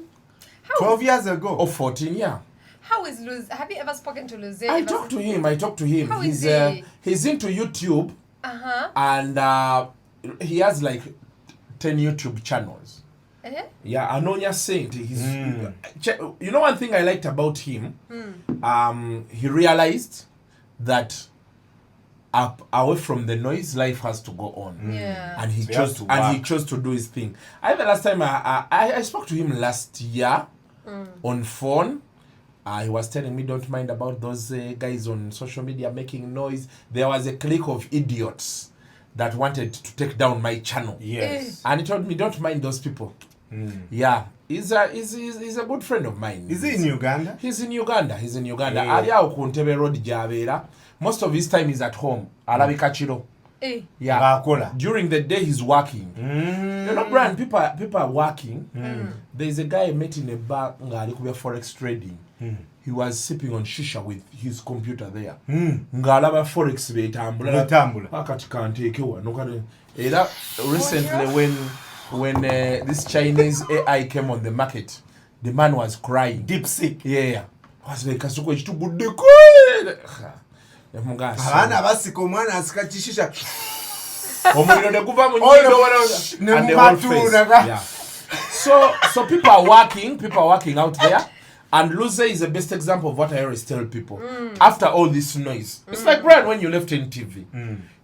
12 years ago. Or 14, yeah. How is Luz? Have you ever spoken to Luz? I talked to him. How is he? He's into YouTube. And he has like 10 YouTube channels. Yeah, Anonya Saint. He's, you know one thing I liked about him? He realized that away from the noise, life has to go on. And he chose to do his thing. I think the last time I spoke to him last year on phone. He was telling me, don't mind about those guys on social media making noise. There was a clique of idiots that wanted to take down my channel. Yes. And he told me, don't mind those people. Yeah. He's a good friend of mine. Is he in Uganda? He's in Uganda. Most of his time is at home. Alabikachiro. Yeah. During the day he's working. You know, Brian, people are working. There's a guy I met in a bar forex trading. He was sipping on shisha with his computer there. Ngalaba forex betambula. Akati kantekewa. Recently when this Chinese AI came on the market, the man was crying. Deep sick. Yeah. I was like, Kasuku, it's too good. Abana basiko mwana asikachishisha. So people are working out there. And Luze is the best example of what I always tell people. After all this noise, it's like Brian when you left NTV.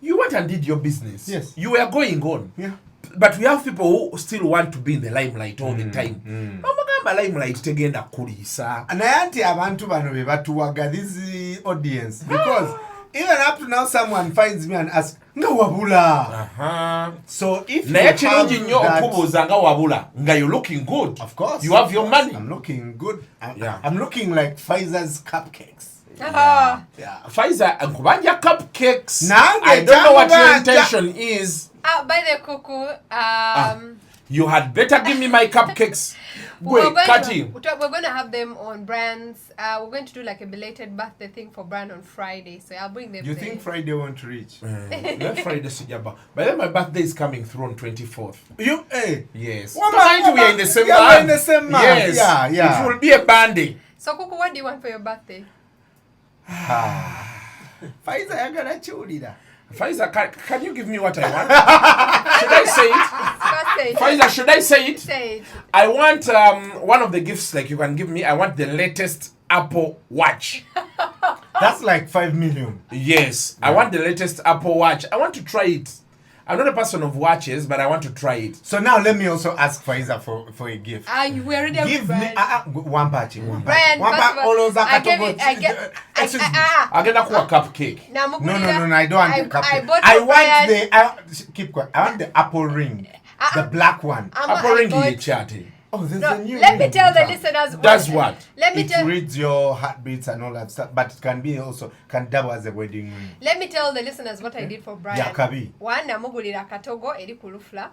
You went and did your business. Yes. You were going on. Yeah. But we have people who still want to be in the limelight all the time. Limelight tegenda kulisa. And auntie abantu bano be batuwaga this audience because even up to now someone finds me and asks nga wabula. So if na yakirungi nnyo okubuuza nga wabula nga you're looking good. Of course. You have your money. I'm looking good. I'm looking like Pfizer's cupcakes. Yeah. Pfizer nkubanja cupcakes. I don't know what your intention is. By the cuckoo, you had better give me my cupcakes. We're going to have them on Brian's. We're going to do like a belated birthday thing for Brian on Friday. So I'll bring them. You think Friday won't reach? Not Friday, Sijaba. But then my birthday is coming through on 24th. You, Yes. We are in the same month. We're in the same month. Yes. Yeah. It will be a bandy. So Kuku, what do you want for your birthday? Pfizer, I got a chulida. Pfizer, can you give me what I want? Should I say it? Pfizer, should I say it? Say it. I want one of the gifts like you can give me. I want the latest Apple Watch. That's like 5 million. Yes. I want the latest Apple Watch. I want to try it. I'm not a person of watches, but I want to try it. So now let me also ask Pfizer for a gift. You already give me one patch. Brian, I get a cupcake. No, I don't want the cupcake. Keep quiet. I want the Apple ring. The black one. Apple ring is chatty. Oh, there's a new Let me ring. tell the listeners. That's what. It reads your heartbeats and all that stuff, but it can be also double as a wedding ring. Let me tell the listeners what I did for Brian. Yeah, Kabi. One, namugulira katogo eri kulufla.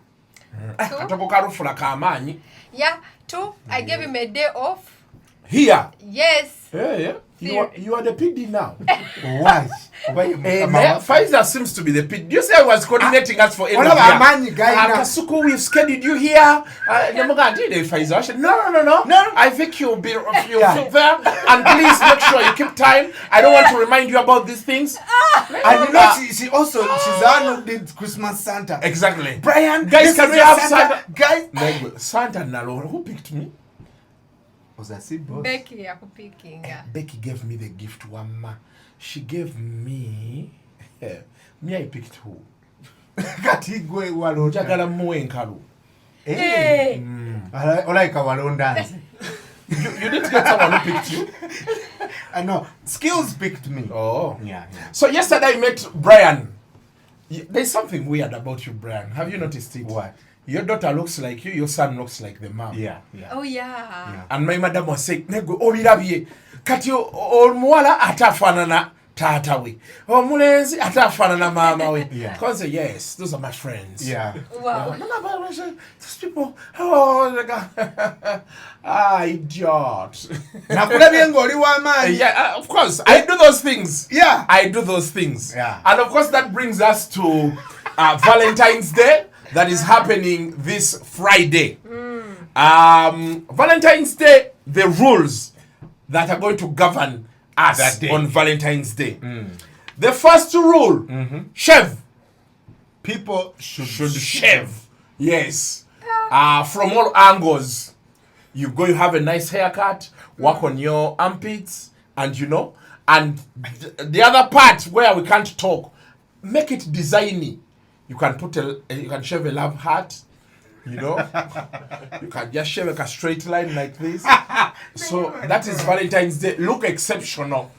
Katogo karufula kamanyi. Yeah. 2, I gave him a day off. Here. Yes. Yeah. You are the PD now. Why? Pfizer seems to be the PD. You say I was coordinating us for Kasuku, we've scheduled you here. Pfizer. No. I think you'll be there. And please make sure you keep time. I don't want to remind you about these things. And you know, she's the one who did Christmas Santa. Exactly. Brian, guys, can we have Santa? Guys, Santa Nalo, who picked me? Was that it, boss? Becky, I'm picking. Becky gave me the gift, Wama. She gave me. Me, I picked who? Katigwe Walon. Jagala Muenkaru. Hey. Like a Walon dance. You didn't get someone who picked you? I know. Skills picked me. Oh. Yeah. So yesterday I met Brian. There's something weird about you, Brian. Have you noticed it? What? Your daughter looks like you, your son looks like the mom. Yeah. Oh, yeah. And my madam was saying, Nego, obirabye. Kati omuwala atafanana tata we. Omulenzi atafanana mama we. Yeah. Because yes, those are my friends. Yeah. Wow. Those people, idiot. Yeah, of course. I do those things. Yeah. I do those things. Yeah. And of course that brings us to Valentine's Day. That is happening this Friday. Valentine's Day, the rules that are going to govern us on Valentine's Day. The first rule, shave. People should shave. Yes. From all angles. You have a nice haircut, work on your armpits, and and the other part where we can't talk, make it designy. You can you can shave a love heart, you can just shave like a straight line like this. So that is Valentine's Day. Look exceptional.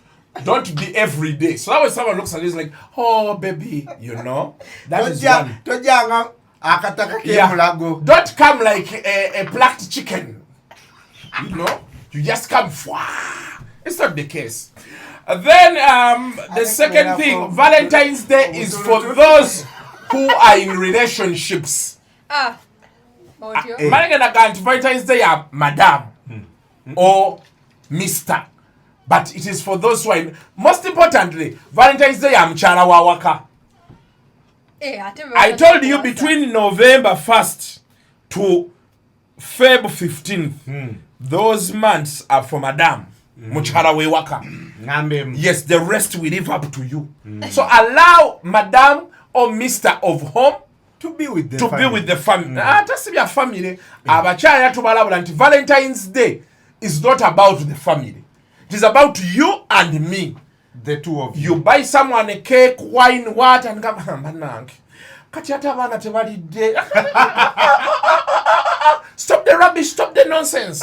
Don't be every day. So that when someone looks at you, it's like, oh baby, That is one. Don't come like a plucked chicken. You just come. It's not the case. Then the second thing, Valentine's Day is for those who are in relationships. Valentine's Day are madam or Mr. But it is for those who are most importantly, Valentine's Day are mchala wa waka. I told you between November 1st to Feb 15th, those months are for madam. Mchala we waka. Yes, the rest will live up to you. So allow madam or Mr. of home to be with the family. Just be a family. Valentine's Day is not about the family. It is about you and me. The two of you. You buy someone a cake, wine, what, and come. Stop the rubbish, stop the nonsense.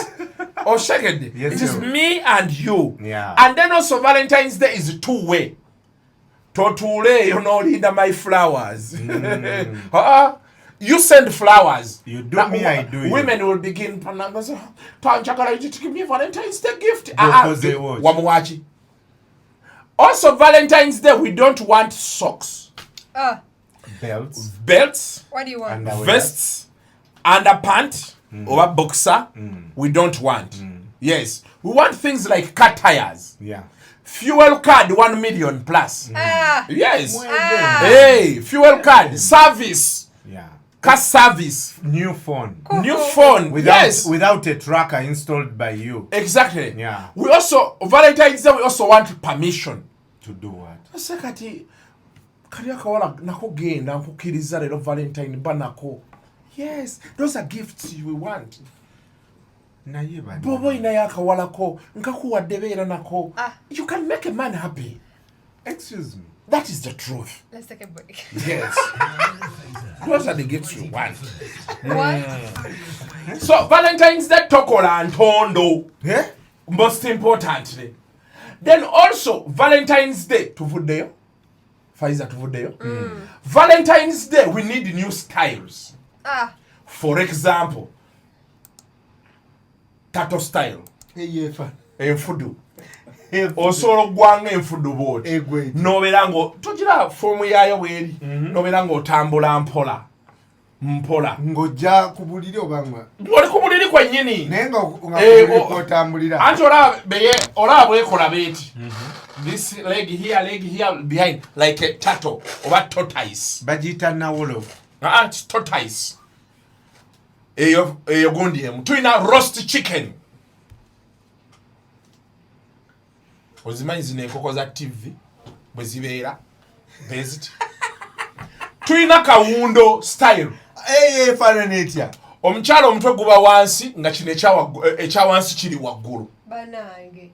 Or shaggy. Yes, it is me and you. Yeah. And then also Valentine's Day is two-way. Totule, leader my flowers. You send flowers. You do me, I do you. Women will begin. Give me a Valentine's Day gift. Also, Valentine's Day, we don't want socks. Belts. What do you want? Vests. Underpants. Or boxer. We don't want. Yes. We want things like car tires. Yeah. Fuel card 1 million plus. Yes. Hey, fuel card, service. Yeah. Car service. New phone. New phone. Without a tracker installed by you. Exactly. Yeah. We also, Valentine's Day, we also want permission. To do what? Yes, those are gifts we want. Bobo inayakawalako nkakuwadebera nako. You can make a man happy. Excuse me. That is the truth. Let's take a break. Yes. Those are the gifts you want. So Valentine's Day tokola and tondo. Yeah? Most importantly. Then also Valentine's Day tuvudeyo. Faiza tuvudeyo. Valentine's Day we need new styles. For example, tato style. Enfudu. Osoro gwanga enfudu boti. No berango. Tojira formu yayo weri. No berango tambula mpola. mpola ngojja kubuliri obangwa oli kubuliri kwennyini naye nga otambulira anti olaba ekola beeti this leg here behind like a turtle oba tortoise bagiyita nawolo it's tortoise eyo gundi emu tulina roast chicken ozimanyi zino enkoko za tv bwe zibeera bezit tulina kawundo style fananetya omukyalo omutwe guba wansi nga kino ekyawansi kiri waggulu banange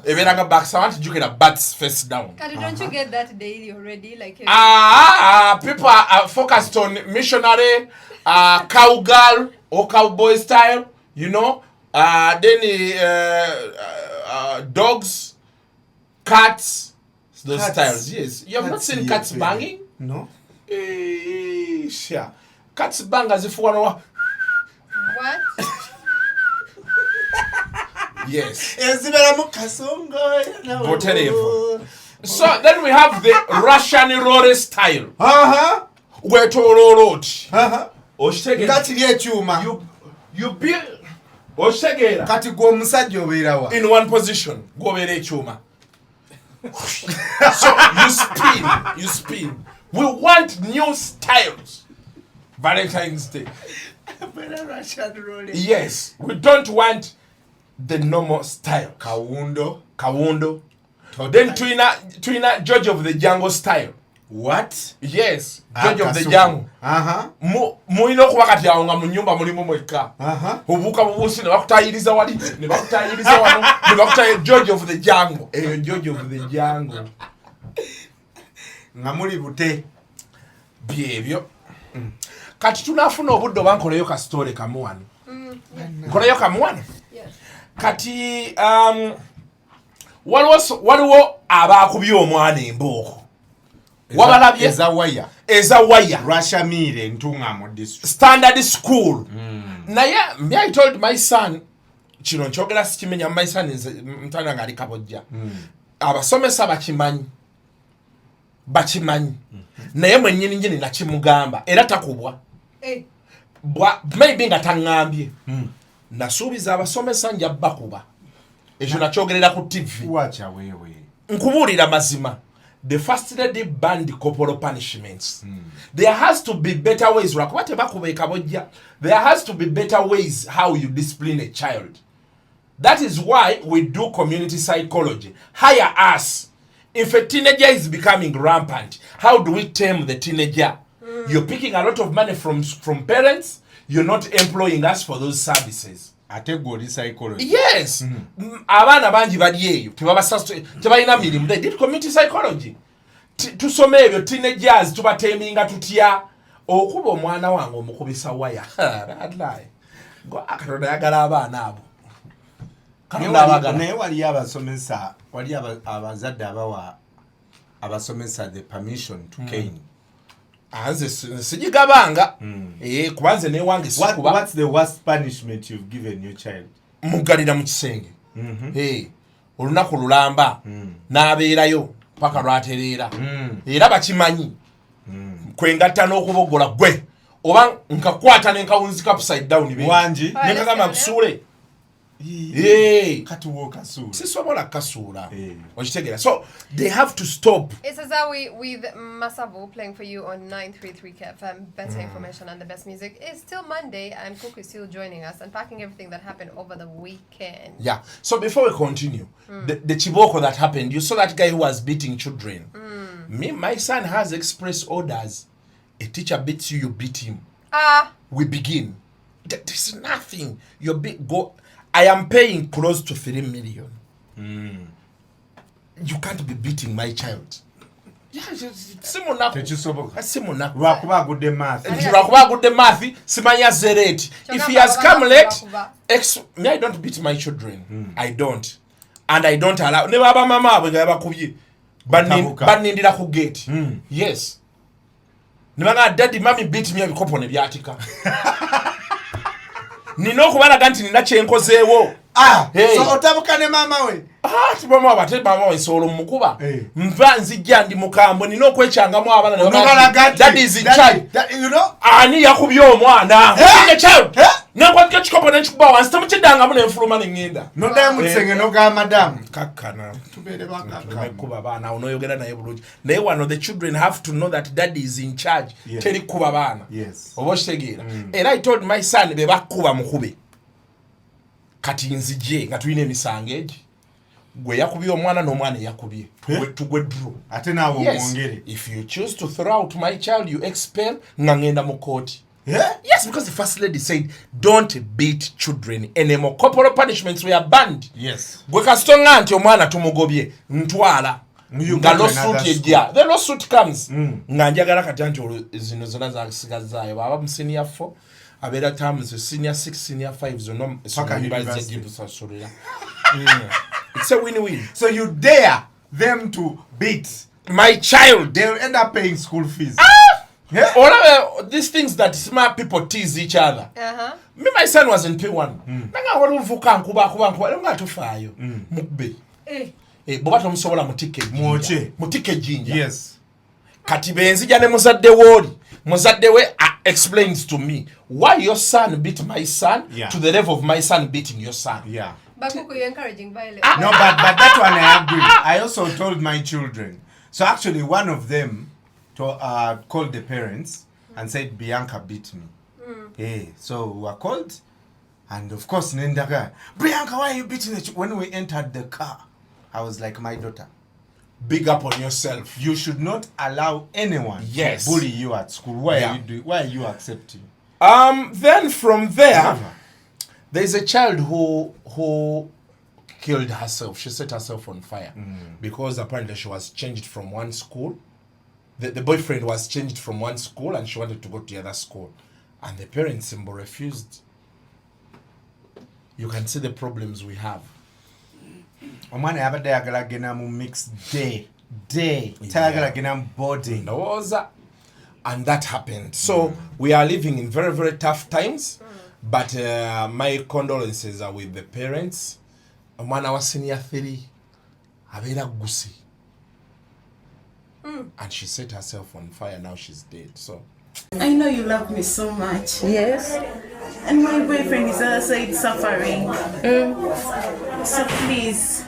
ebeeranga backsama nti jukira bats face down. Don't you get that daily already? Like people are focused on missionary cowgirl or cowboy style, you know, then dogs, cats, those styles. Yes, you have not seen cats banging? No. Sure. Cats bang as if one. What? Yes. So then we have the Russian roller style. Where to roll you build kati gwo omusajja obeerawa in one position gw'obeera ekyuma. So you spin. We want new styles. Valentine's Day. Yes, we don't want the normal style. Kawundo. Then twina George of the Jungle style. What? Yes, George of the Jungle. Muina okuba kati awo nga mu nnyumba mulimu mwekka. Obuuka bubuusi ne bakutayiriza wali, ne bakutayiriza wano, ne bakutayiriza George of the Jungle. Eyo George of the Jungle. Nga muli bute. Byebyo. Kati tunafuna obudde oba nkoleyo ka story kamu wano. Nkoleyo kamu wano? Kati waliwo abaakubye omwana embooko. Wabalabye eza waya Rashamire Ntungamo district standard school. Naye I told my son kino nkyogera sikimenya my son mtana nga ali kabojja. Abasomesa bakimanyi. Naye mwennyini njini nakimugamba era takubwa. Maybe nga tangambye. Nasuubiza abasomesa nja bakuba. Ekyo nakyogerera ku TV. Wacha wewe. Nkubuulira mazima. The first lady banned corporal punishments. There has to be better ways. There has to be better ways how you discipline a child. That is why we do community psychology. Hire us. If a teenager is becoming rampant, how do we tame the teenager? You're picking a lot of money from parents. You're not employing us for those services. Ategori psychology. Yes. Abana bangi bali eyo tebalina mirimu. They did community psychology. Tusome ebyo teenagers tubateminga tutya okuba omwana wange omukubisa waya. Radlai. Go akatonda yagala abaana abo. Naye wali abasomesa wali abazadde abawa abasomesa the permission to cane. Sijigabanga kubanze ne wange sikuba. What's the worst punishment you've given your child? Mugalira mu kisenge. Olunaku lulamba n'abeerayo paka lwatereera. Era bakimanyi. Kwengatta n'okubogola gwe oba nkakwata n'enkawunzika upside down be. Wangi nekagamba kusuule. Katuwoka suula. Sisobola kasuula. Okitegera. So they have to stop. It's Azawi with Masabo playing for you on 933 KFM. Better information and the best music. It's still Monday and Cook is still joining us and packing everything that happened over the weekend. Yeah. So before we continue, the chiboko that happened, you saw that guy who was beating children. My son has express orders. A teacher beats you, you beat him. We begin. There's nothing. I am paying close to 3 million. You can't be beating my child. Yeah, Lwakuba good math. Simanya zereti. If he has come late, I don't beat my children. I don't. And I don't allow. Never aba mama abwe bakubye. Banindira ku gate. Yes. Nibanga daddy mommy beat me ebikopo ne byatika. Nino kubalaga nti nina kyenkozeewo. So otabukane mama we. Tibama abate bama ensolo mukuba. Mva nzijja ndi mukambo nino kwechangamu abana ne that is in charge. You know? Ani yakubyo omwana. The child. Nakwatike chikopo n'ekikuba wansi temukidanga mune enfuluma n'engenda. Nodaye mutsenge noga madam. Kakkana. Tubere bakakka. Kuba bana onoyogera naye bulungi. Naye wano the children have to know that daddy is in charge. Teri kuba bana. Yes. Oboshtegeera. And I told my son be bakuba mukube. Kati nzije nga tulina emisango egi. Gwe yakubye omwana n'omwana yakubye. Tugwe draw. Ate nawo mwongere. If you choose to throw out my child, you expel nga ngenda mu court. Yes, because the first lady said, don't beat children anymore. Corporal punishments were banned. Yes. Gwe kastonga nti omwana tumugobye ntwala. Nga lawsuit ejja. The lawsuit comes. Nga njagala kati anti zino zona zasigazayo. Baba mu senior 4. Abera terms senior 6, senior 5 zona it's a win-win. So you dare them to beat my child. They'll end up paying school fees. All these things that smart people tease each other. Me, my son was in P1. Nanga waluvuka nkuba nga tufayo. Mukbe. Boba tomusobola mutike jinja. Yes. Kati benzija ne muzadde woli. Muzadde we explains to me why your son beat my son to the level of my son beating your son. Yeah. Bakuku, you're encouraging violence. No, but that one I agree. I also told my children. So actually one of them called the parents and said Bianca beat me. So we were called, and of course Nendaga, Bianca, why are you beating the when we entered the car? I was like, my daughter, big up on yourself. You should not allow anyone to bully you at school. Why are you accepting? Then from there, there's a child who killed herself. She set herself on fire because apparently she was changed from one school. The boyfriend was changed from one school and she wanted to go to the other school. And the parents refused. You can see the problems we have. Omwana yabadde ayagala gena mu mixed day tayagala gena mu boarding. And that happened. So we are living in very, very tough times. But my condolences are with the parents. Omwana wa senior 3 abeera gusi. And she set herself on fire. Now she's dead. So I know you love me so much. Yes. And my boyfriend is outside suffering. So please.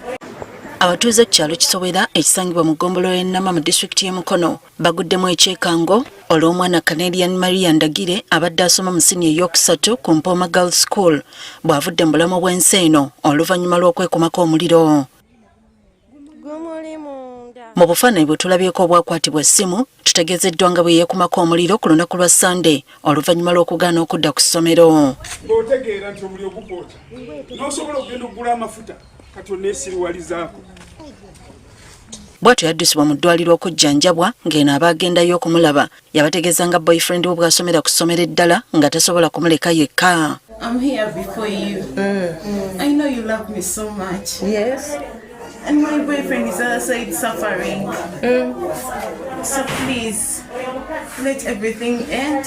Abatuuze ku kyalo Kisowera ekisangibwa mu ggombolola y'Ennama mu disitulikiti y'e Mukono baguddemu ekyekango olw'omwana Canadian Maria Ndagire abadde asoma mu siniya ey'okusatu ku Mpoma Girls School bw'avudde mu bulamu bw'ensi eno oluvannyuma lw'okwekomako omuliro. Mu bufaananyi bwe tulabyeko obwakwatibwa essimu tutegeezeddwa nga bwe yeekumako omuliro ku lunaku lwa Sunday oluvannyuma lw'okugaana okudda ku ssomero. Ng'otegeera nti omuliro gukwota n'osobola okugenda okugula amafuta kati oneesiriwalizaako. Bw'atyo yaddusibwa mu ddwaliro okujjanjabwa ng'eno abaagendayo okumulaba yabategeeza nga boyfriend we bw'asomera ku ssomero eddala nga tasobola kumuleka yekka. I'm here before you. I know you love me so much. Yes. And my boyfriend is outside suffering. So please, let everything end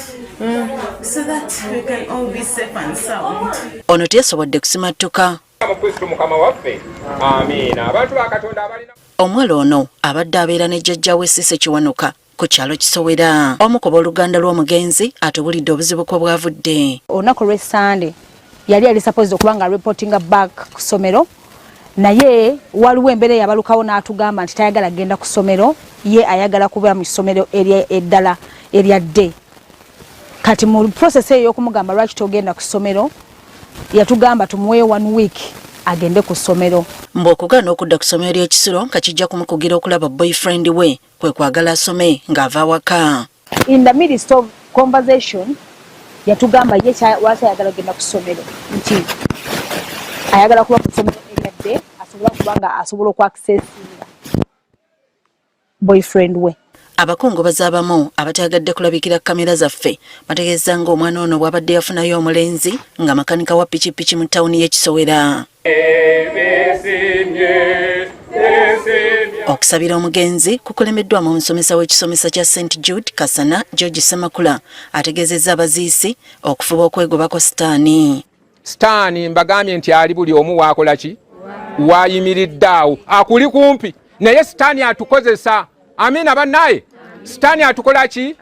so that we can all be safe and sound. Ono teyasobodde kusimattuka. Omuwala ono abadde abeera ne jjajja we Sise Kiwanuka ku kyalo Kisowera. Omu ku booluganda lw'omugenzi atubulidde obuzibu kwe bwavudde. Olunaku lw'e Sunday yali supposed okuba nga reporting back ku ssomero. Naye waliwo embeera yabalukawo n'atugamba nti tayagala genda ku ssomero, ye ayagala kuba mu ssomero eddala erya dde. Kati mu process eyo y'okumugamba lwaki togenda ku ssomero yatugamba tumuwe 1 week agende ku ssomero. Mbw'okugaana okudda ku ssomero ly'ekisulo nga kijja kumukugira okulaba boyfriend we kwe kwagala asome ng'ava waka. In the midst of conversation yatugamba ye lwaki ayagala genda ku ssomero nti ayagala kuba ku ssomero eryadde asobola kuba nga asobola okwakisesinga boyfriend we. Abakungubazi abamu abatayagadde kulabikira kamera zaffe bategeeza ng'omwana ono bw'abadde yafunayo omulenzi nga makanika wa pikipiki mu ttawuni y'e Kisowera. Okusabira omugenzi kukulemeddwamu omusomesa w'ekisomesa kya St. Jude Kasana George Semakula ategeezezza abaziisi okufuba okwegobako sitaani. Sitaani mbagambye nti ali buli omu waakola ki? wayimiridde awo akuli kumpi naye sitaani atukozesa. Amina bannaye, sitaani atukola ki?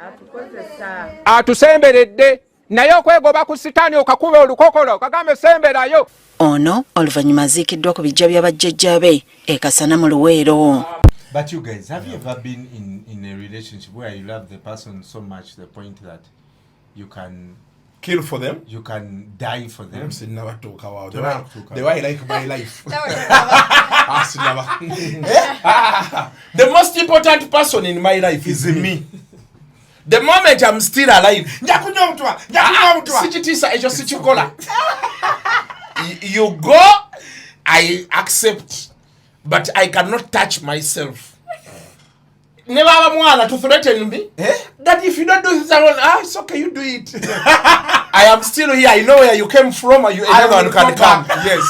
Atusemberedde. Naye okwegoba ku sitaani okakuba olukokolo okagambe semberayo. Ono oluvannyuma aziikiddwa ku bijja bya bajjajja be Kasana mu Luweero. But you guys, have you ever been in a relationship where you love the person so much to the point that you can kill for them? You can die for them? Never talk about the way I like my life. The most important person in my life is me. The moment I'm still alive, you go, I accept, but I cannot touch myself. Never want to threaten me. That if you don't do this, it's okay, you do it. I am still here. I know where you came from. Everyone can come. Yes.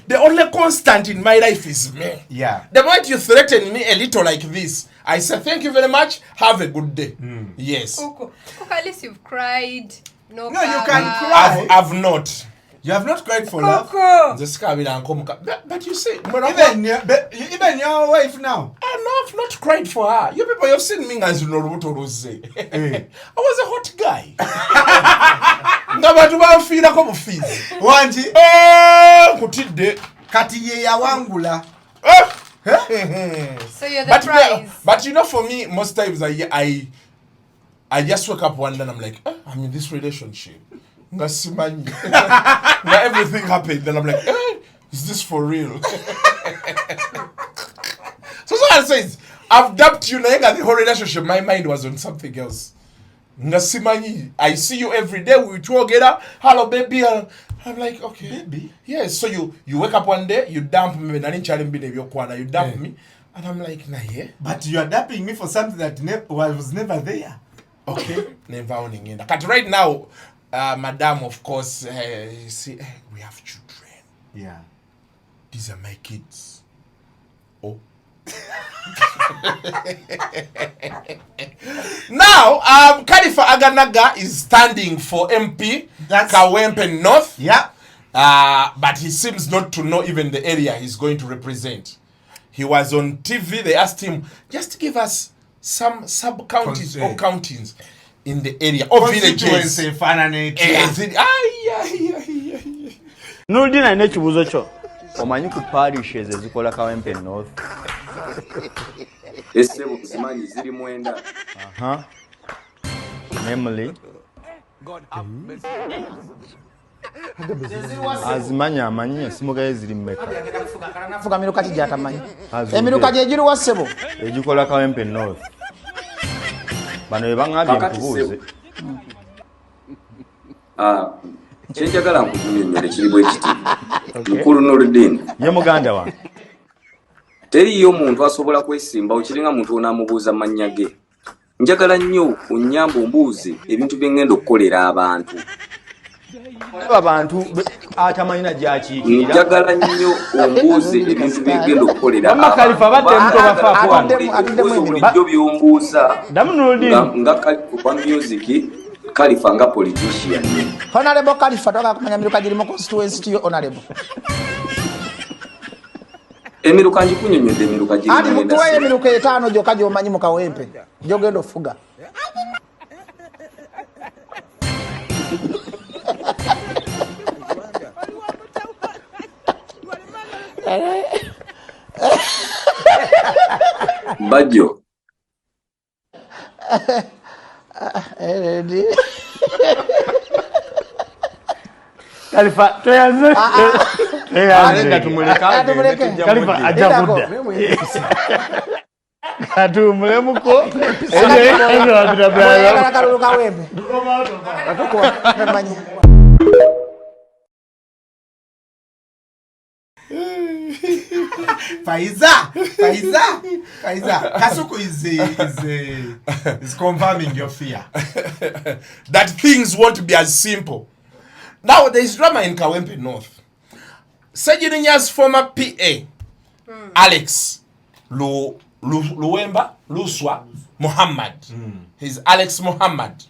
The only constant in my life is me. Yeah. The moment you threaten me a little like this, I say thank you very much. Have a good day. Yes. Coco, at least you've cried. No, you can cry. I've not. You have not cried for love? But you see, even your wife now. No, I've not cried for her. You people have seen me as you know what I was saying. I was a hot guy. Ngabatu feel like fees. Wanji. Kutide. Katiye ya wangula. So you're the prize. But you know, for me, most times I just wake up one day and I'm like, I'm in this relationship. Everything happened. Then I'm like, is this for real? So someone says, I've dumped you, and the whole relationship, my mind was on something else. I see you every day, we talk together. Hello, baby. I'm like, okay. Baby? Yes, so you wake up one day, you dump me, you dump me, and I'm like, nah, yeah. But you are dumping me for something that was never there. Okay. Never owning in. But right now, Madam, of course, see, we have children. Yeah. These are my kids. Oh. Now, Khalifa Aganaga is standing for MP, Kawempe North. Yeah. But he seems not to know even the area he's going to represent. He was on TV. They asked him, just give us some sub-counties or counties in the area or villages. Nulidina n'ekibuuzo kyo omanyi ku parishes ezikola Kawempe North. Essebo zimanyi ziri mwenda. Namely azimanyi amanyi esimugaye ziri mmeka fuga miruka ki gyatamanyi emiruka gye giruwa ssebo egikola Kawempe North. Bano be baŋŋambye nkubuuze. Kyenjagala nkunyonnyole kiri bwe kiti. Mukulu Nurdin. Ye muganda wange. Teriyo muntu asobola kwesimba okiringa muntu onaamubuuza mannya ge. Njagala nnyo onnyamba ombuuze ebintu bye ngenda okukolera abantu. Abantu atamanyina gyakiikirira. Njagala nnyo ombuuze ebintu bye ngenda okukolera abantu. Khalifa badde muto bafaako wano. Bulijjo by'ombuuza nga Khalifa music, Khalifa nga politician. Honorable Khalifa toka kumanya miruka giri mu constituency tiyo honorable. Emiruka njikunyonyodde emiruka giri. Ati mutuwe emiruka etaano gyokka gy'omanyi mu Kawempe gy'ogenda ofuga. Bajjo. Khalifa toyanze. Alenga tumuleka. Khalifa ajja kudda. Katumulemuko. Faiza. Kasuku is confirming your fear. That things won't be as simple. Now there is drama in Kawempe North. Sejirinya's former PA, Alex Luswa Muhammad. He's Alex Muhammad.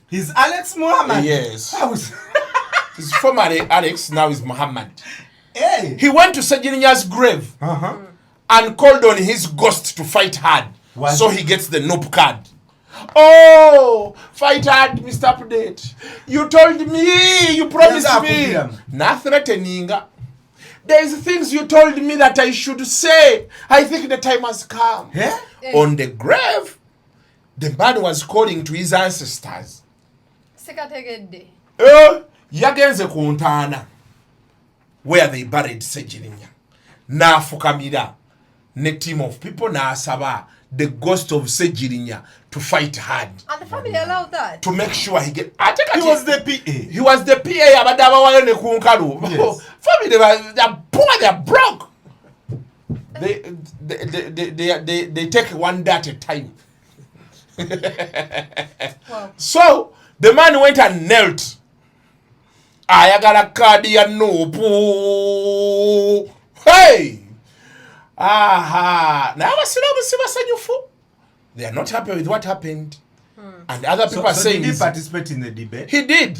He's Alex Muhammad? Yes. He's formerly Alex, now he's Muhammad. Hey. He went to Sejirinya's grave and called on his ghost to fight hard. So he gets the nope card. Oh, fight hard, Mr. Update. You told me, you promised me. Not threatening. There's things you told me that I should say. I think the time has come. Yeah? On the grave, the man was calling to his ancestors. Yagenze kuntana, where they buried Sejirinya. Na fukamira, ne team of people na asaba, the ghost of Sejirinya to fight hard. And the family allowed that? To make sure he get... He was the PA. He was the PA. Yes. Family, they're poor, they're broke. They take one day at a time. Wow. So, the man went and knelt. Ayagala kadi ya nopu. Hey! Aha! Now, they are not happy with what happened. And other people are saying... Did he participate in the debate? He did.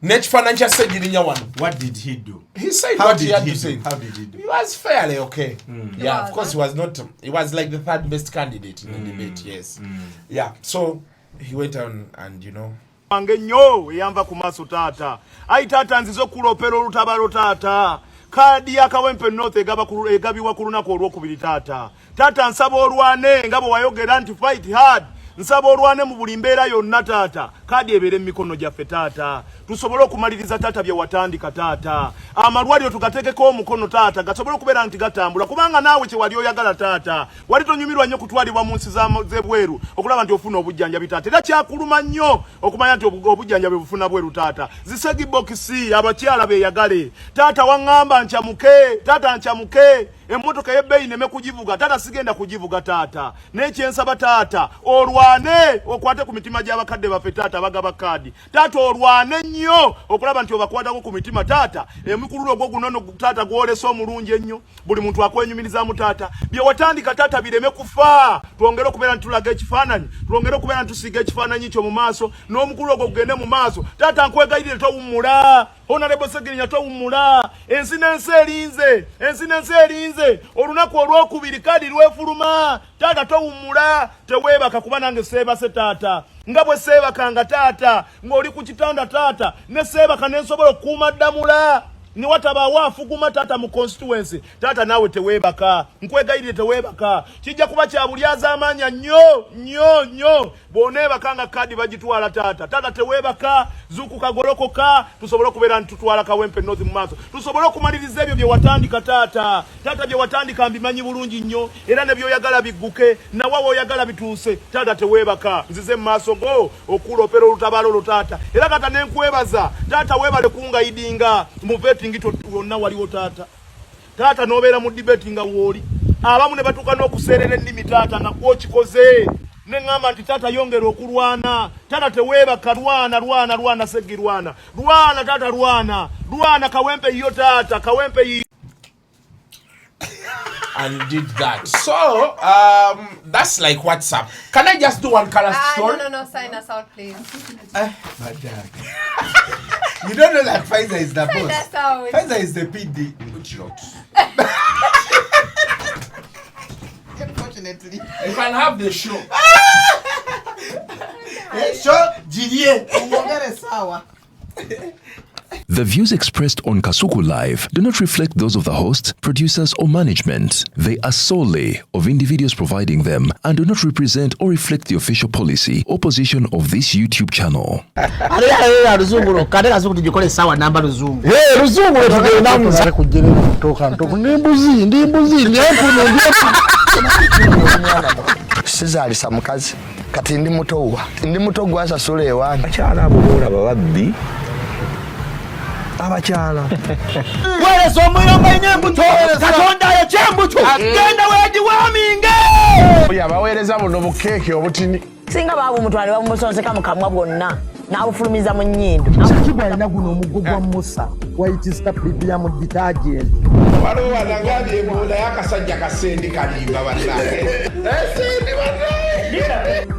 Net Financial said one. What did he do? He said what he had to say. How did he do? He was fairly okay. Yeah, of course he was not... He was like the third best candidate in the debate, yes. Yeah, so he went on and, you know... Angenyo yamba kumaso tata. Ai tata nzizo kulopero lutabalo tata. Kadi ya Kawempe North egabiwa ku lunaku olwokubiri tata. Tata nsaba olwane ngabo wayogera nti fight hard. Nsaba olwane mu buli mbeera yonna tata. Kadi ebere mu mikono gyaffe tata. Tusobole okumaliriza tata bye watandika tata. Amalwaliro tugategeko omukono tata. Gasobole okubeera nti gatambula. Kubanga naawe kye wali oyagala tata. Wali tonyumirwa nnyo kutwalibwa mu nsi z'ebweru okulaba nti ofuna obujjanjabi tata. Era kyakuluma nnyo okumanya nti obujjanjabi bufuna bweru tata. Zisegi bokisi abakyala beeyagale. Tata waŋŋamba nchamuke. Tata nchamuke. Emmotoka y'ebbeeyi neme kugivuga tata sigenda kugivuga tata. N'ekyensaba tata olwane okwate ku mitima gy'abakadde baffe tata bagaba kadi. Tata olwane nnyo okulaba nti obakwatako ku mitima tata. Emikululo ogwo gunono tata gwolesa omulungi ennyo. Buli muntu akwenyumirizaamu tata. Bye watandika tata bireme kufa. Twongere okubeera nti tulaga ekifaananyi. Twongere okubeera nti tusiga ekifaananyi kyo mu maaso. N'omukululo ogwo gugende mu maaso. Tata nkwegayirire towummula. Honorable Segirinya towummula. Ensi n'ensi erinze. Ensi n'ensi erinze. Olunaku olwokubiri kadi lwefuluma. Tata towummula. Teweebaka kuba nange seebase tata. Nga bwe seebakanga tata. Ng'oli ku kitanda tata. Ne seebaka ne nsobola okukuuma ddamula. Ni watabaawo afuguma tata mu constituency. Tata naawe teweebaka. Nkwegayirire teweebaka. Kijja kuba kya bulyaza amaanya nnyo. Bw'oneebakanga kadi bagitwala tata. Tata teweebaka. Zuukuka golokoka. Tusobole okubeera nti tutwala Kawempe North mu maaso. Tusobole okumaliriza ebyo bye watandika tata. Tata bye watandika mbimanyi bulungi nnyo. Era ne by'oyagala bigguke. Nawe woyagala bituuse. Tata teweebaka. Nzize mu maaso go okulopera olutabaalo olwo tata. Era kata ne nkwebaza. Tata weebale kungayidinga. Muveti ngito wonna waliwo tata. Tata nobeera mu debate nga wooli. Abamu ne batuuka n'okuseerera ennimi tata nga kwokikoze. Ne ngamba nti tata yongera okulwana. Tata teweebaka lwana Segirwana. Lwana tata lwana. Lwana Kawempe yo tata. Kawempe yo. And did that. So, that's like WhatsApp. Can I just do one color story? No, sign us out, please. Madam. You don't know that Pfizer is the sign boss. Us out. Pfizer is the PD. Unfortunately. You can have the show. The views expressed on Kasuku Live do not reflect those of the host, producers, or management. They are solely of individuals providing them and do not represent or reflect the official policy or position of this YouTube channel. Sizalisa mukazi kati ndi muto gwasa sule ewange akyala abulura bababbi abakyala werezo omuyomba nyembuto katonda ya kyembuto genda weji waminge yabaweereza buno bukeeke obutini singa babu mutwale bamusonseka mu kamwa bwonna n'abufulumiza mu nnyindo kibwa alina guno omuggo gwa musa wayitista biblia mu detergent waliwo wanagambye ebola y'akasajja kasendi kalimba bannange esendi bannange